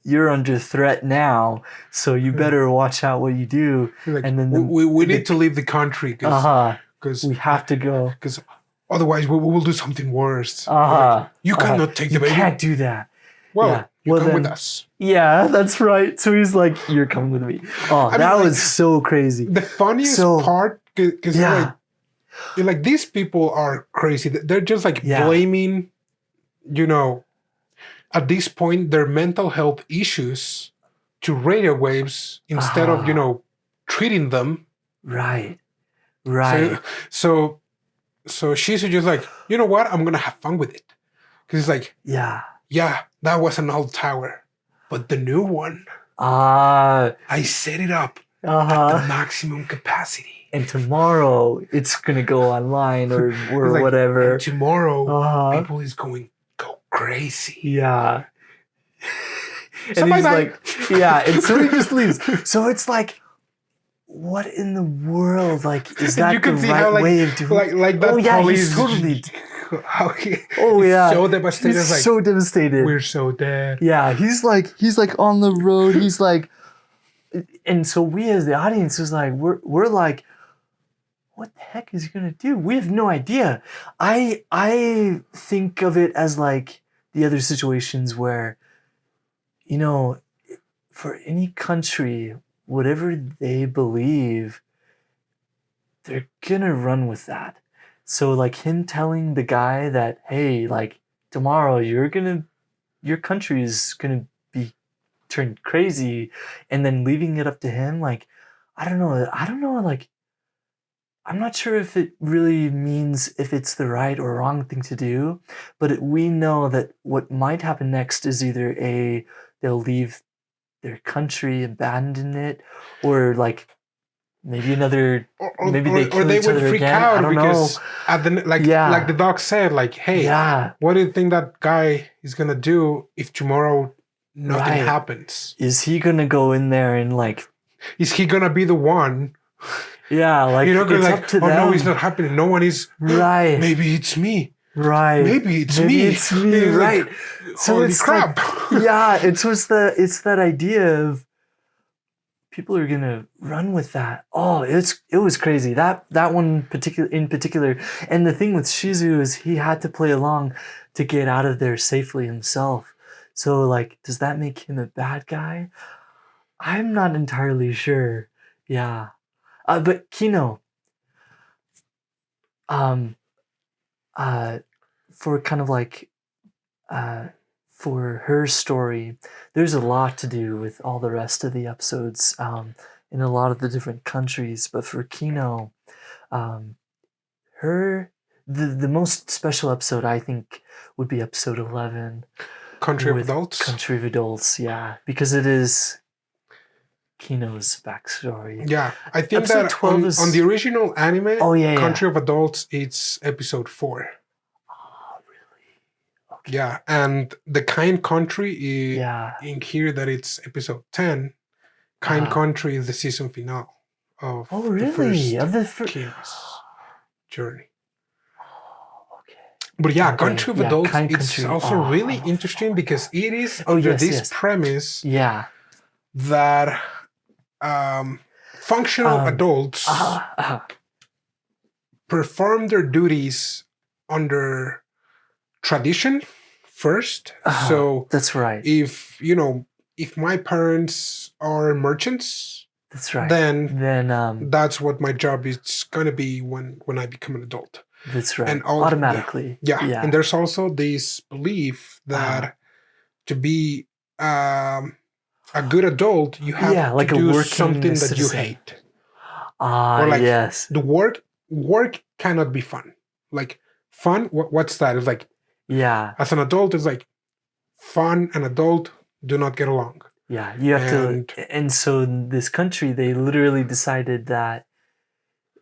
you're under threat now, so you better watch out what you do. Like, And then we need to leave the country because we have to go. Because otherwise we will do something worse. Like, you cannot take the baby. You can't do that. Well, yeah. you come then, with us. Yeah, that's right. So he's like, you're coming with me. Oh, that was so crazy. The funniest part, because you're like, these people are crazy. They're just like blaming, at this point, their mental health issues to radio waves instead of, treating them. Right. So she's just like, you know what? I'm going to have fun with it. Because it's like, yeah, that was an old tower. But the new one, I set it up at the maximum capacity. And tomorrow it's going to go online or like, whatever. And tomorrow people is going go crazy. Yeah. So and he's bye-bye. like, yeah. And so he just leaves. So it's like, what in the world? Like, is that the right way of doing? Like that. Oh yeah, he's totally. So devastated. He's like, so devastated. We're so dead. Yeah, he's like on the road. He's like, and so we as the audience is like, we're like, what the heck is he gonna do? We have no idea. I think of it as like the other situations where, for any country, whatever they believe, they're gonna run with that. So like him telling the guy that, hey, like tomorrow your country is gonna be turned crazy, and then leaving it up to him, like, I don't know, like, I'm not sure if it really means if it's the right or wrong thing to do, but we know that what might happen next is either they'll leave their country, abandon it, or like maybe another, maybe they kill each other freak again. out I don't because know. At the like the doc said, like, hey, what do you think that guy is gonna do if tomorrow nothing happens? Is he gonna go in there and like? Is he gonna be the one? Yeah, like it's like, up to them. No, it's not happening. No one is. Right. Maybe it's me. Right. Maybe it's me. It's me. Right. Like, so holy it's crap. Like, it's that idea of people are gonna run with that. Oh, it was crazy. That one in particular. And the thing with Shizu is he had to play along to get out of there safely himself. So like, does that make him a bad guy? I'm not entirely sure. Yeah. But Kino, for kind of like, for her story, there's a lot to do with all the rest of the episodes, in a lot of the different countries. But for Kino, the most special episode I think would be episode 11, Country of Adults. Country of Adults, yeah, because it is Kino's backstory. Yeah, I think episode that 12 is on the original anime, Country yeah. of Adults, it's episode 4. Oh, really? Okay. Yeah, and the Kind Country in here that it's episode 10. Kind Country is the season finale of the first Kino's journey. But yeah, Country of Adults, it's also really interesting because it is under this premise that functional adults perform their duties under tradition first. So that's right. If my parents are merchants, that's right. Then that's what my job is gonna be when I become an adult. That's right. And automatically. Yeah. And there's also this belief that to be a good adult, you have to do something that you hate. Or like the work cannot be fun. Like fun, what's that? It's like, as an adult, it's like fun and adult do not get along. Yeah, you have to. And so in this country, they literally decided that,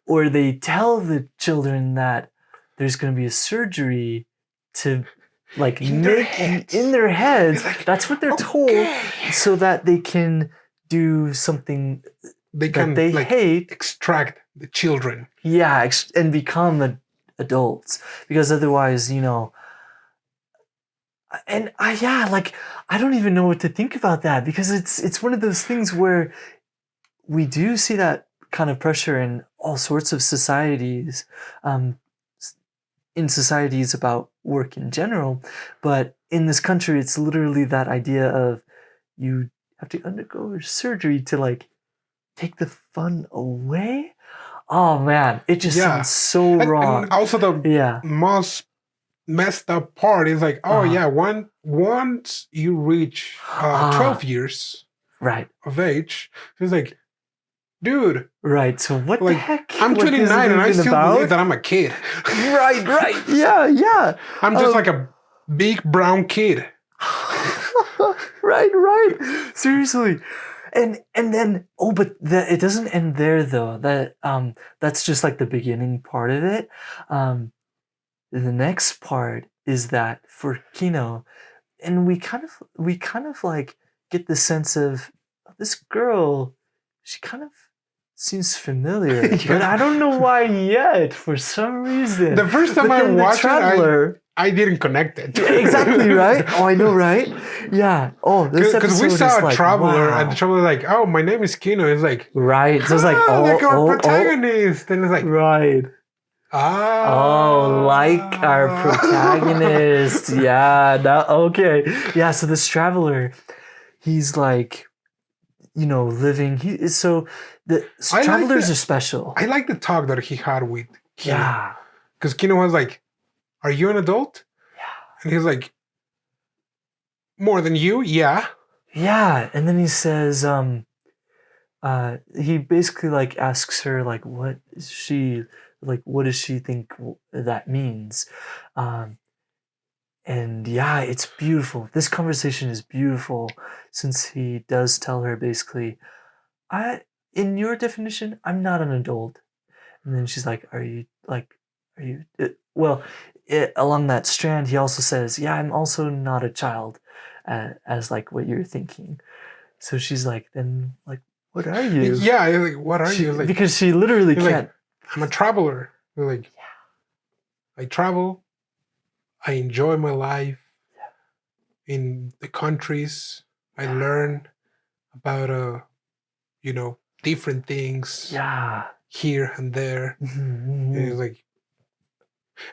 or they tell the children that there's going to be a surgery to like in their heads. Like, that's what they're told, so that they can do something they that can they like hate, extract the children. yeah, and become adults, because otherwise, and I don't even know what to think about that, because it's one of those things where we do see that kind of pressure in all sorts of societies, in societies about work in general, but in this country, it's literally that idea of you have to undergo surgery to like take the fun away. Oh man, it just Yeah. sounds so wrong. And also the Yeah. most messed up part is like, once you reach 12 years Right. of age, it's like, dude, Right. So what the like heck? I'm What is 29 it and I even still about? believe that I'm a kid. Right. Yeah. I'm just like a big brown kid. Right. Seriously. And then but it doesn't end there though. That's just like the beginning part of it. The next part is that for Kino, and we kind of like get the sense of this girl, she kind of seems familiar, but I don't know why yet, for some reason. The first time But I then watched Traveler, I didn't connect it. yeah, exactly, right? Oh, I know, right? Yeah. Oh, this episode Because we saw is a like, traveler, wow. and the traveler like, oh, my name is Kino. It's like, Right. So it's like, like our oh, protagonist. And it's like, right. Oh, like our protagonist. Yeah. Okay. Yeah. So this traveler, he's like, living. Travelers are special. I like the talk that he had with Kino. Yeah. Because Kino was like, are you an adult? Yeah. And he's like, more than you? Yeah. Yeah. And then he says, he basically like asks her like, what does she think that means? And yeah, it's beautiful. This conversation is beautiful, since he does tell her basically, in your definition, I'm not an adult. And then she's like, are you? Along that strand, he also says, yeah, I'm also not a child, as like what you're thinking. So she's like, then like, what are you? Yeah, like, what are you? Like, because she literally can't. Like, I'm a traveler. Like, I travel. I enjoy my life in the countries. I learn about different things. Yeah. Here and there. Mm-hmm. And it's like,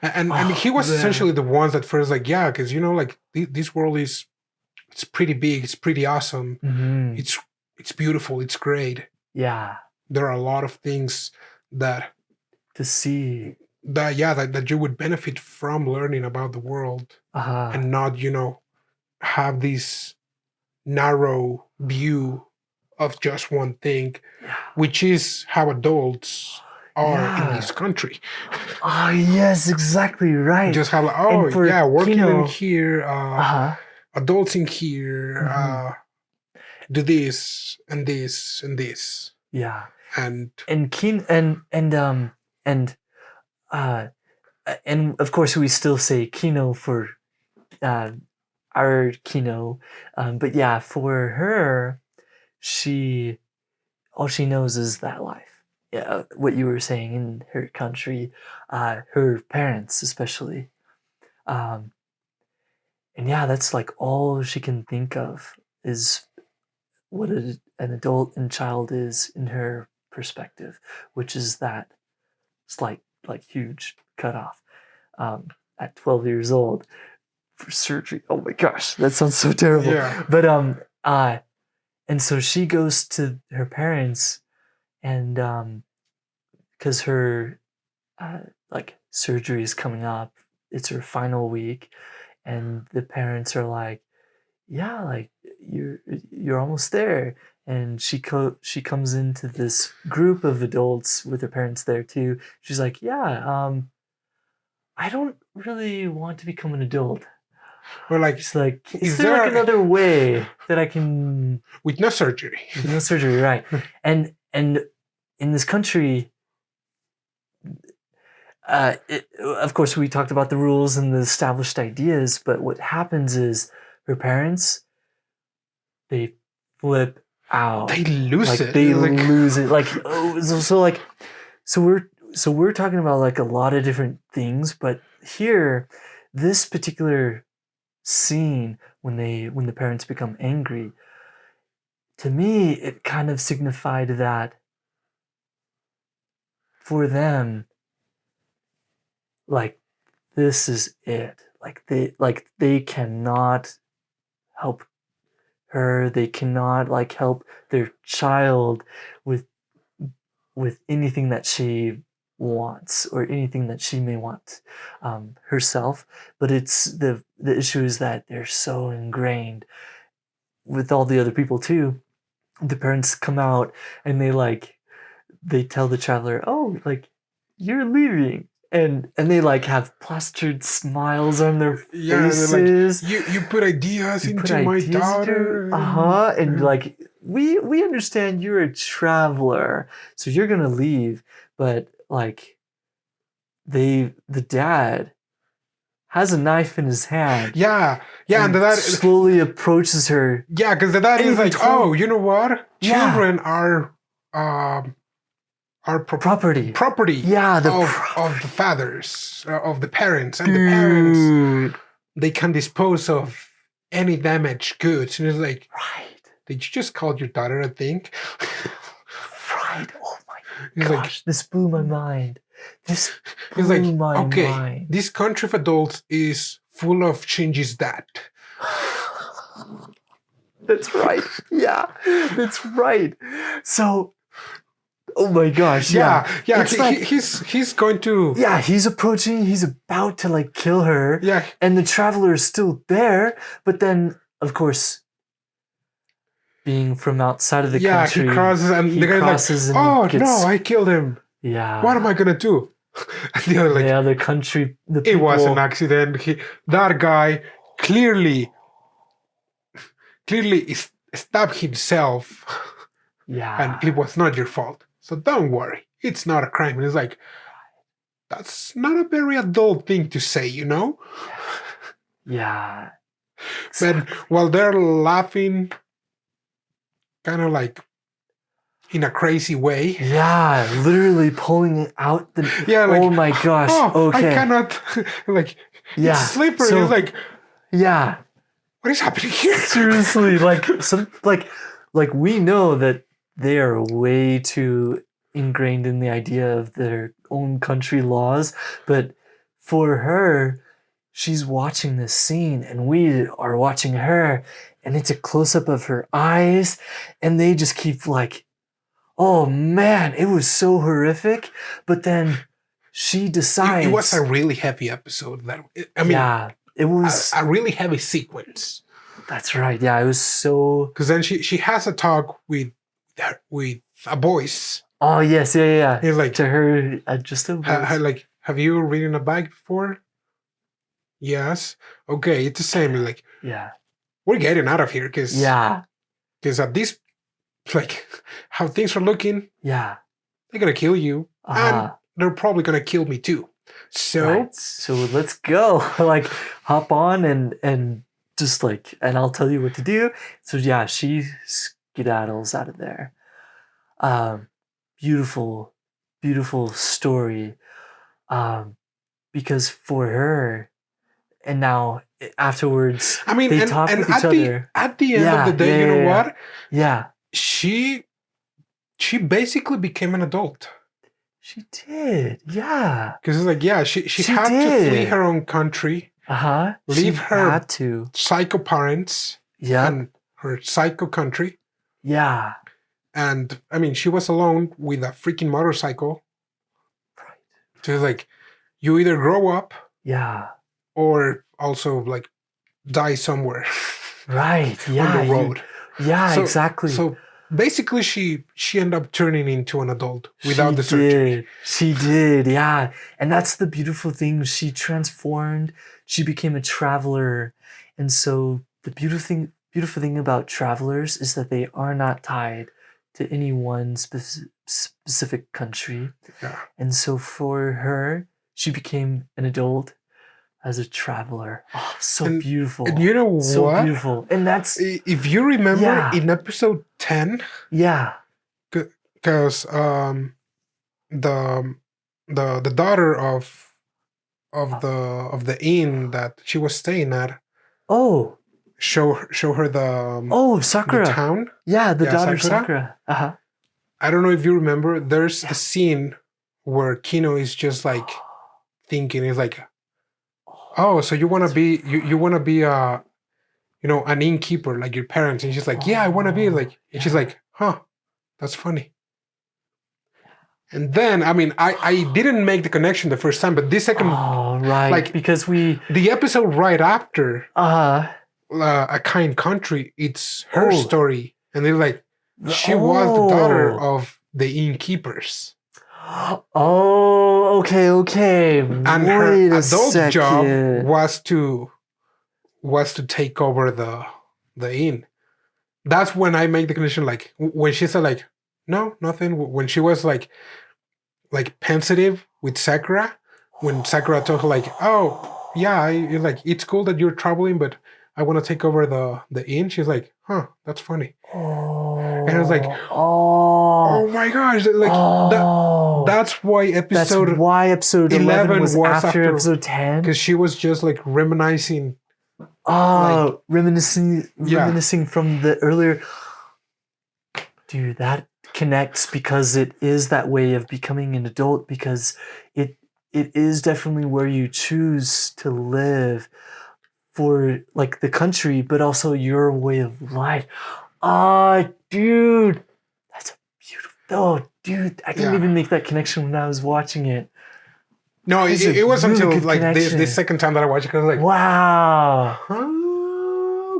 and he was essentially the ones that first like, yeah, because like this world it's pretty big, it's pretty awesome, it's beautiful, it's great. Yeah. There are a lot of things that to see that you would benefit from learning about the world, and not have this narrow view of just one thing, which is how adults are in this country. Oh yes, exactly right. Just have working in here, adults in here, do this and this and this. Yeah. And of course we still say Kino for our Kino, but yeah, for her, all she knows is that life. Yeah, what you were saying, in her country, her parents especially, and yeah, that's like all she can think of is what an adult and child is in her perspective, which is that slight, like huge cutoff at 12 years old for surgery. Oh my gosh, that sounds so terrible. Yeah. But and so she goes to her parents, and because her like surgery is coming up, it's her final week, and the parents are like, yeah, like you're almost there. And she comes into this group of adults with her parents there too. She's like, yeah, I don't really want to become an adult. Or like, it's like, is there like another way that I can, with no surgery? With no surgery, right? and in this country, of course, we talked about the rules and the established ideas, but what happens is her parents, they flip out. They lose like it. they Like- lose it. Like so we're talking about like a lot of different things, but here, this particular scene when the parents become angry, to me it kind of signified that for them, like, this is it. Like they cannot help her. They cannot like help their child with anything that she wants or anything that she may want herself. But it's the issue is that they're so ingrained with all the other people too. The parents come out and they tell the traveler, "Oh, like, you're leaving," and they like have plastered smiles on their Yeah, faces. they're like, you put ideas You put into my ideas daughter. and like we understand you're a traveler, so you're gonna leave, but like the dad has a knife in his hand. Yeah, and the dad slowly approaches her. Yeah, because the dad is like, oh, you know what? Yeah. Children are Property. Yeah, of the fathers, of the parents, and the parents, they can dispose of any damaged goods. And it's like, right? Did you just call your daughter a thing? Right. Oh my He's gosh, like, this blew my mind. This blew he's like, my okay, mind. this country of adults is full of changes that. That's right. Yeah, that's right. So, oh my gosh, yeah. He's going to. Yeah, he's approaching. He's about to like kill her. Yeah, and the traveler is still there. But then, of course, being from outside of the country, he crosses, and the guy's like, "Oh no, I killed him. Yeah, what am I gonna do?" And the other, like, the other country, the it was an accident. That guy clearly stabbed himself. Yeah, and it was not your fault. So don't worry, it's not a crime. And it's like, that's not a very adult thing to say, you know? Yeah. But while they're laughing, kind of like in a crazy way. Yeah, literally pulling out the. Yeah, like, oh my gosh. Oh, okay. I cannot. Like, yeah. It's slippery. So, it's like, yeah. What is happening here? Seriously, like we know that they are way too ingrained in the idea of their own country laws, but for her, she's watching this scene and we are watching her, and it's a close-up of her eyes, and they just keep like, oh man, it was so horrific. But then she decides it was a really heavy episode. Yeah, it was a really heavy sequence. That's right. Yeah, it was so. Because then she has a talk with a voice. Oh yes, yeah. He's like, to her, just a voice. Like, have you ridden a bike before? Yes. Okay, it's the same. Like, yeah, we're getting out of here because at this, like, how things are looking, they're gonna kill you, and they're probably gonna kill me too. So let's go. Like, hop on and just like, and I'll tell you what to do. So yeah, she skedaddles out of there. Beautiful story. Because for her, and now afterwards, I mean, they talk with each other. At the end of the day, you know what? Yeah. She basically became an adult. She did, yeah. Because it's like, she had to flee her own country. Leave her psycho parents. And her psycho country. Yeah. And I mean, she was alone with a freaking motorcycle. Right. So it's like, you either grow up. Yeah. Or also like die somewhere. Right. Yeah. On the road. Exactly. So basically, she ended up turning into an adult without the surgery. She did, yeah. And that's the beautiful thing. She transformed. She became a traveler. And so the beautiful thing about travelers is that they are not tied to any one specific country. Yeah. And so for her, she became an adult as a traveler. Oh, so beautiful. And you know so what? Beautiful. And that's... If you remember in episode 10. Yeah. Because the daughter of the inn that she was staying at Oh. show her the Sakura. town. Yeah, the daughter Sakura. Sakura. I don't know if you remember. There's a scene where Kino is just like thinking. He's like, "Oh, so you want to be you want to be an innkeeper like your parents?" And she's like, "Yeah, I want to be like." And she's like, "Huh, that's funny." And then, I mean, I didn't make the connection the first time, but this second, right, like, because the episode right after A Kind Country, it's her Oh. story, and they're like, she was the daughter of the innkeepers, Oh, okay. and her Wait a adult job second. was to take over the inn. That's when I make the connection. Like when she said, like, no, nothing. When she was like pensive with Sakura, when Sakura told her, like, oh yeah, like, it's cool that you're traveling, but I want to take over the inn. She's like, huh, that's funny. And I was like, oh my gosh, like that's why episode 11 was after episode 10, because she was just like reminiscing. Reminiscing from the earlier. Dude, that connects because it is that way of becoming an adult, because it is definitely where you choose to live for like the country, but also your way of life. Dude, that's a beautiful. Oh, dude, I didn't even make that connection when I was watching it. No, it was really until good like connection. this second time that I watched it, because I was like, wow.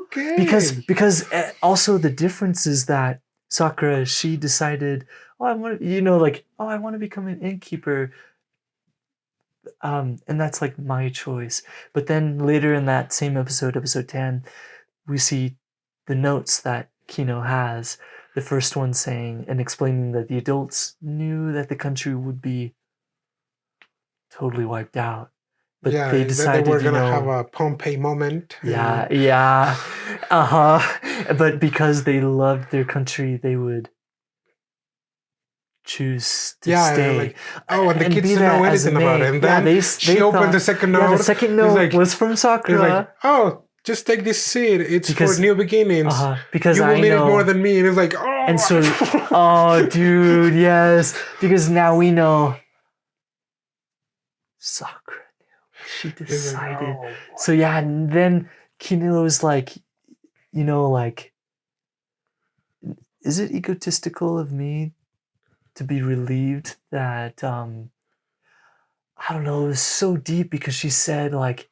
Okay. Because also the difference is that Sakura, she decided, I want to become an innkeeper. And that's like my choice. But then later in that same episode 10, we see the notes that Kino has. The first one saying and explaining that the adults knew that the country would be totally wiped out. But they decided they were going to have a Pompeii moment. Yeah. But because they loved their country, they would choose to stay. And the kids didn't know anything about it. And then she opened the second note. The second note was from Sakura. Like, just take this seed. It's for new beginnings. Because you will need it more than me. And it's like, oh. And so, dude, yes. Because now we know Sakura knew. She decided. Like, So yeah, and then Kino was like, is it egotistical of me to be relieved that I don't know, it was so deep, because she said, like,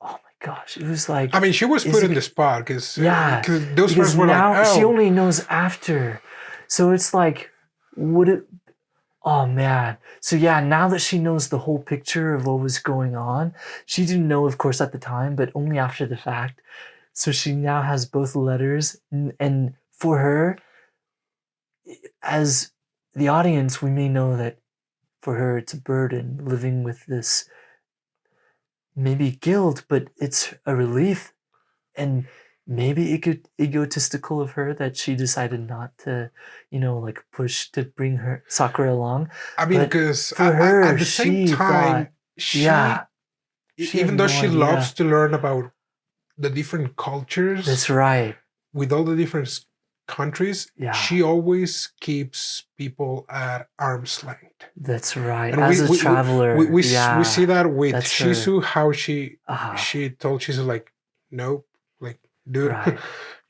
oh my gosh, it was like, I mean, she was put in the spot because those because were now like, she only knows after, so it's like, would it? Oh man, so yeah, now that she knows the whole picture of what was going on, she didn't know, of course, at the time, but only after the fact. So she now has both letters, and for her, as the audience, we may know that for her it's a burden living with this, maybe guilt, but it's a relief, and maybe egotistical of her that she decided not to, like, push to bring her Sakura along. I mean, because for her, at the same time, she even though she loves to learn about the different cultures. That's right. With all the different countries, she always keeps people at arm's length. That's right. And as a traveler, we see that with Shizu, how she told Shizu, like, nope, like, dude,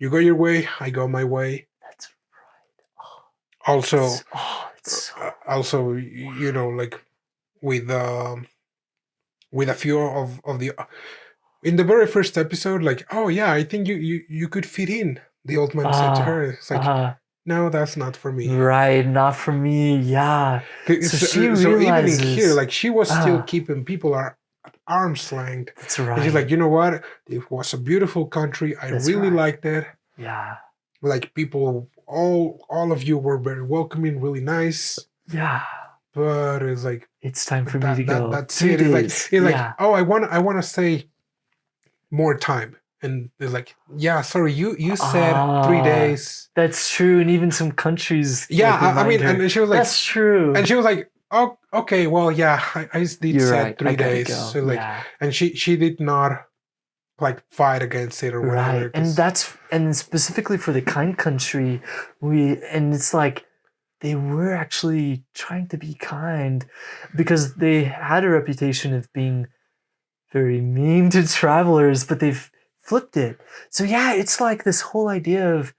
you go your way, I go my way. That's right. Also, like with a few of the in the very first episode, like, oh yeah, I think you could fit in. The old man said to her, it's like, no, that's not for me. Right, not for me, yeah. So even in here, like, she was still keeping people at arm's length. That's right. And she's like, you know what? It was a beautiful country. I really liked it. Yeah. Like, people, all of you were very welcoming, really nice. Yeah. But it's like, it's time for me to go. That's it. It's like, oh, I want to stay more time. and they're like, yeah, sorry, you said 3 days. That's true, and even some countries. Yeah, like, I mean, remind her. and she was like, that's true. and she was like, oh, okay, well, yeah, I did You're said right. 3 days. Go. So like, yeah. and she did not like fight against it or whatever. Right, and specifically for the kind country, it's like they were actually trying to be kind because they had a reputation of being very mean to travelers, but they've flipped it. So yeah, it's like this whole idea of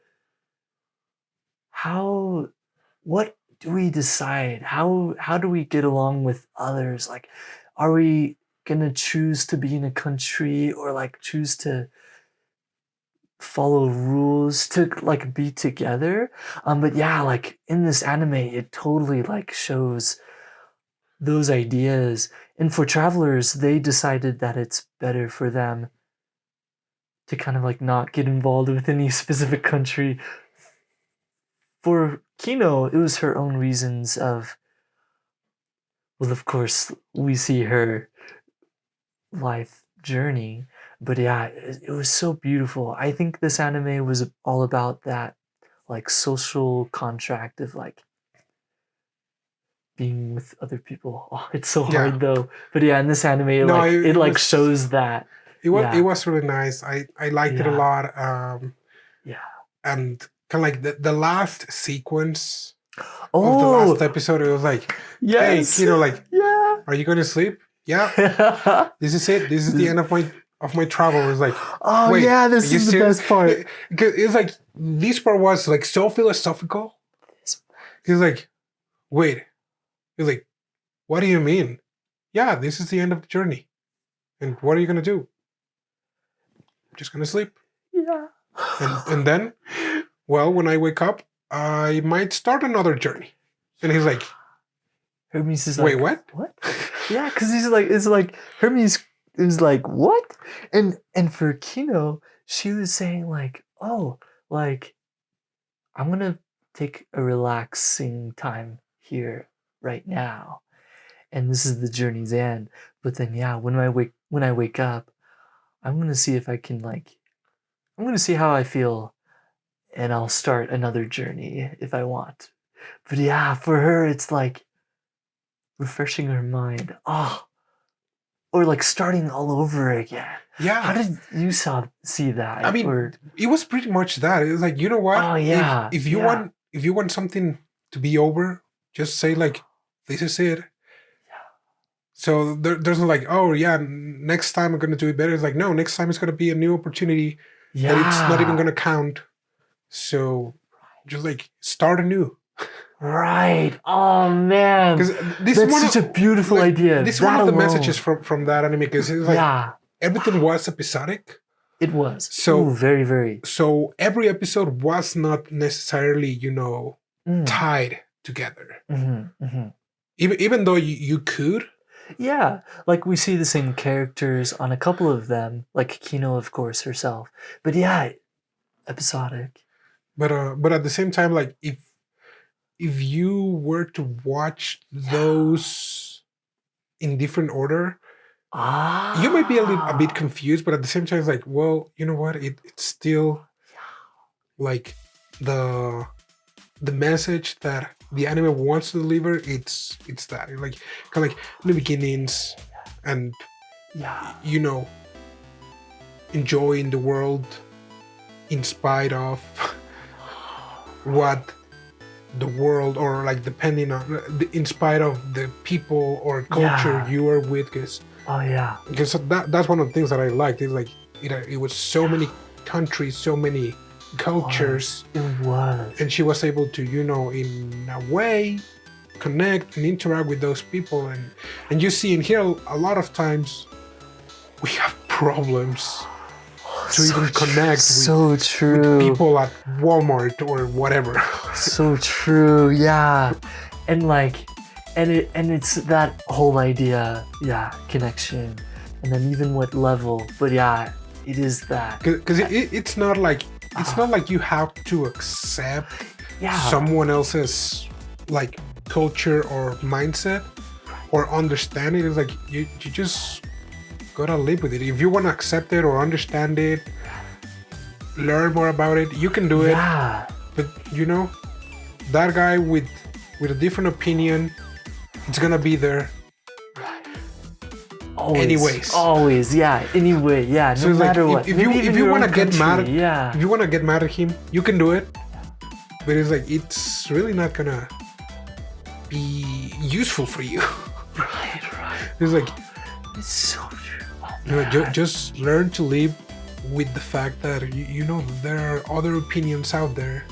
what do we decide? How do we get along with others? Like, are we gonna choose to be in a country or like choose to follow rules to like be together? But yeah, like in this anime, it totally like shows those ideas. And for travelers, they decided that it's better for them to kind of like not get involved with any specific country. For Kino, it was her own reasons of, well, of course, we see her life journey, but yeah, it was so beautiful. I think this anime was all about that, like social contract of like being with other people. Oh, it's so hard though. But yeah, in this anime, it like shows that. It was really nice. I liked it a lot. Yeah. And kind of like the last sequence of the last episode, it was like, yes. Hey, like, are you going to sleep? Yeah. This is it. This is the end of my travel. It was like, wait, yeah, this is the best part. It's like, this part was like so philosophical. He's like, wait. He's like, what do you mean? Yeah, this is the end of the journey. And what are you going to do? I'm just going to sleep. Yeah. And then, well, when I wake up, I might start another journey. And he's like, Hermes is wait, like, what? Yeah, because it's like Hermes is like, what? And for Kino, she was saying like, oh, like, I'm gonna take a relaxing time here right now, and this is the journey's end. But then yeah, when I wake up, I'm gonna see if I can like, I'm gonna see how I feel, and I'll start another journey if I want. But yeah, for her, it's like refreshing her mind. Oh, or like starting all over again. Yeah. How did you see that? I mean, it was pretty much that. It was like, you know what? Oh yeah. If you want something to be over, just say like, this is it. Yeah. So there's no like, oh yeah, next time I'm gonna do it better. It's like, no, next time it's gonna be a new opportunity. Yeah. That it's not even gonna count. So just like start anew. Right. Oh man. Because that's such a beautiful idea. This is one of the messages from that anime, because it's like everything was episodic. It was. So very, very. So every episode was not necessarily, tied together. Mm-hmm, mm-hmm. Even though you could. Yeah, like we see the same characters on a couple of them, like Kino, of course, herself. But yeah, episodic. But at the same time, like if you were to watch those in different order, you might be a bit confused. But at the same time, it's like, well, you know what? It's still like the message that the anime wants to deliver. It's that like kind of like in the beginnings, and enjoying the world in spite of what the world, or like depending on, in spite of the people or culture you are with. Because that's one of the things that I liked. It's like it was so many countries, so many cultures. It was. And she was able to, in a way, connect and interact with those people. And you see in here a lot of times we have problems to even connect with people at Walmart or whatever. So true, yeah. And like, and it's that whole idea, connection. And then even what level, but yeah, it is that. Because it's not like, you have to accept someone else's like culture or mindset or understand it. It's like you just gotta live with it. If you want to accept it or understand it, learn more about it, you can do it. Yeah. But you know, that guy with a different opinion, it's gonna be there. Always, Anyways. Always, yeah. Anyway, yeah. No So it's like, matter what. if Maybe you even your want to own get mad, country, yeah. if you want to get mad at him, you can do it. But it's like it's really not gonna be useful for you. Right. It's like It's so true. Oh, you know, man. just learn to live with the fact that you know there are other opinions out there.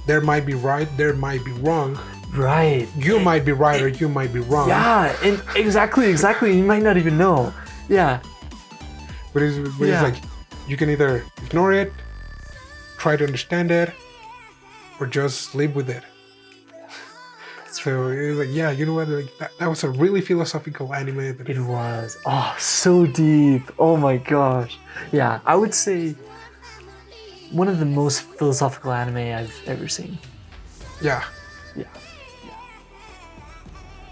There might be right, there might be wrong. Right. You might be right or you might be wrong. Yeah, and exactly. You might not even know. Yeah. But it's like you can either ignore it, try to understand it, or just live with it. So it's like, yeah, you know what? Like that was a really philosophical anime. It was. Oh, so deep. Oh my gosh. Yeah, I would say one of the most philosophical anime I've ever seen. Yeah.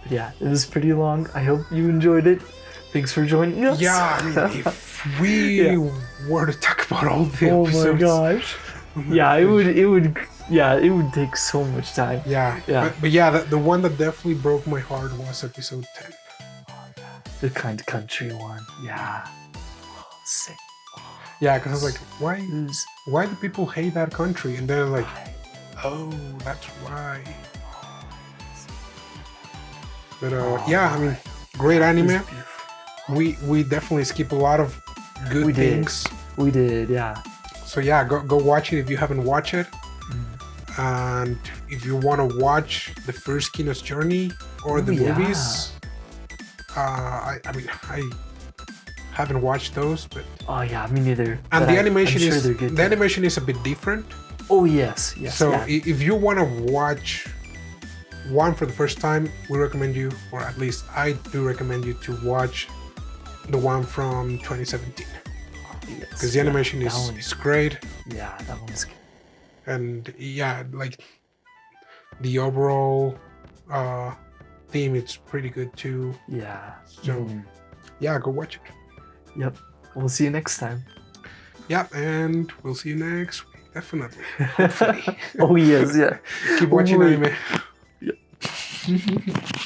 But yeah, it was pretty long. I hope you enjoyed it. Thanks for joining us. Yeah, I mean, if we were to talk about all the Oh episodes, my gosh. Yeah, it would take so much time. Yeah. But yeah, the one that definitely broke my heart was episode 10. The kind of country one. Yeah. Sick. Yeah, because I was like, It was, why do people hate that country? And they're like, oh, that's why. But yeah, I mean, great anime. We definitely skip a lot of good things. We did, yeah. So yeah, go watch it if you haven't watched it. And if you want to watch the first Kino's journey or the movies, I mean, I haven't watched those, but Oh yeah, me neither. and But the I'm animation sure is they're good the too. animation is a bit different. Oh yes. So yeah. if you want to watch one for the first time, we recommend you, or at least I do recommend you to watch the one from 2017 because the animation is great. Yeah, that one's good. And yeah, like the overall theme, it's pretty good too. Yeah. So yeah, go watch it. Yep. We'll see you next time. Yeah, and we'll see you next week, definitely. Hopefully. Oh yes, yeah. Keep watching Hopefully. anime.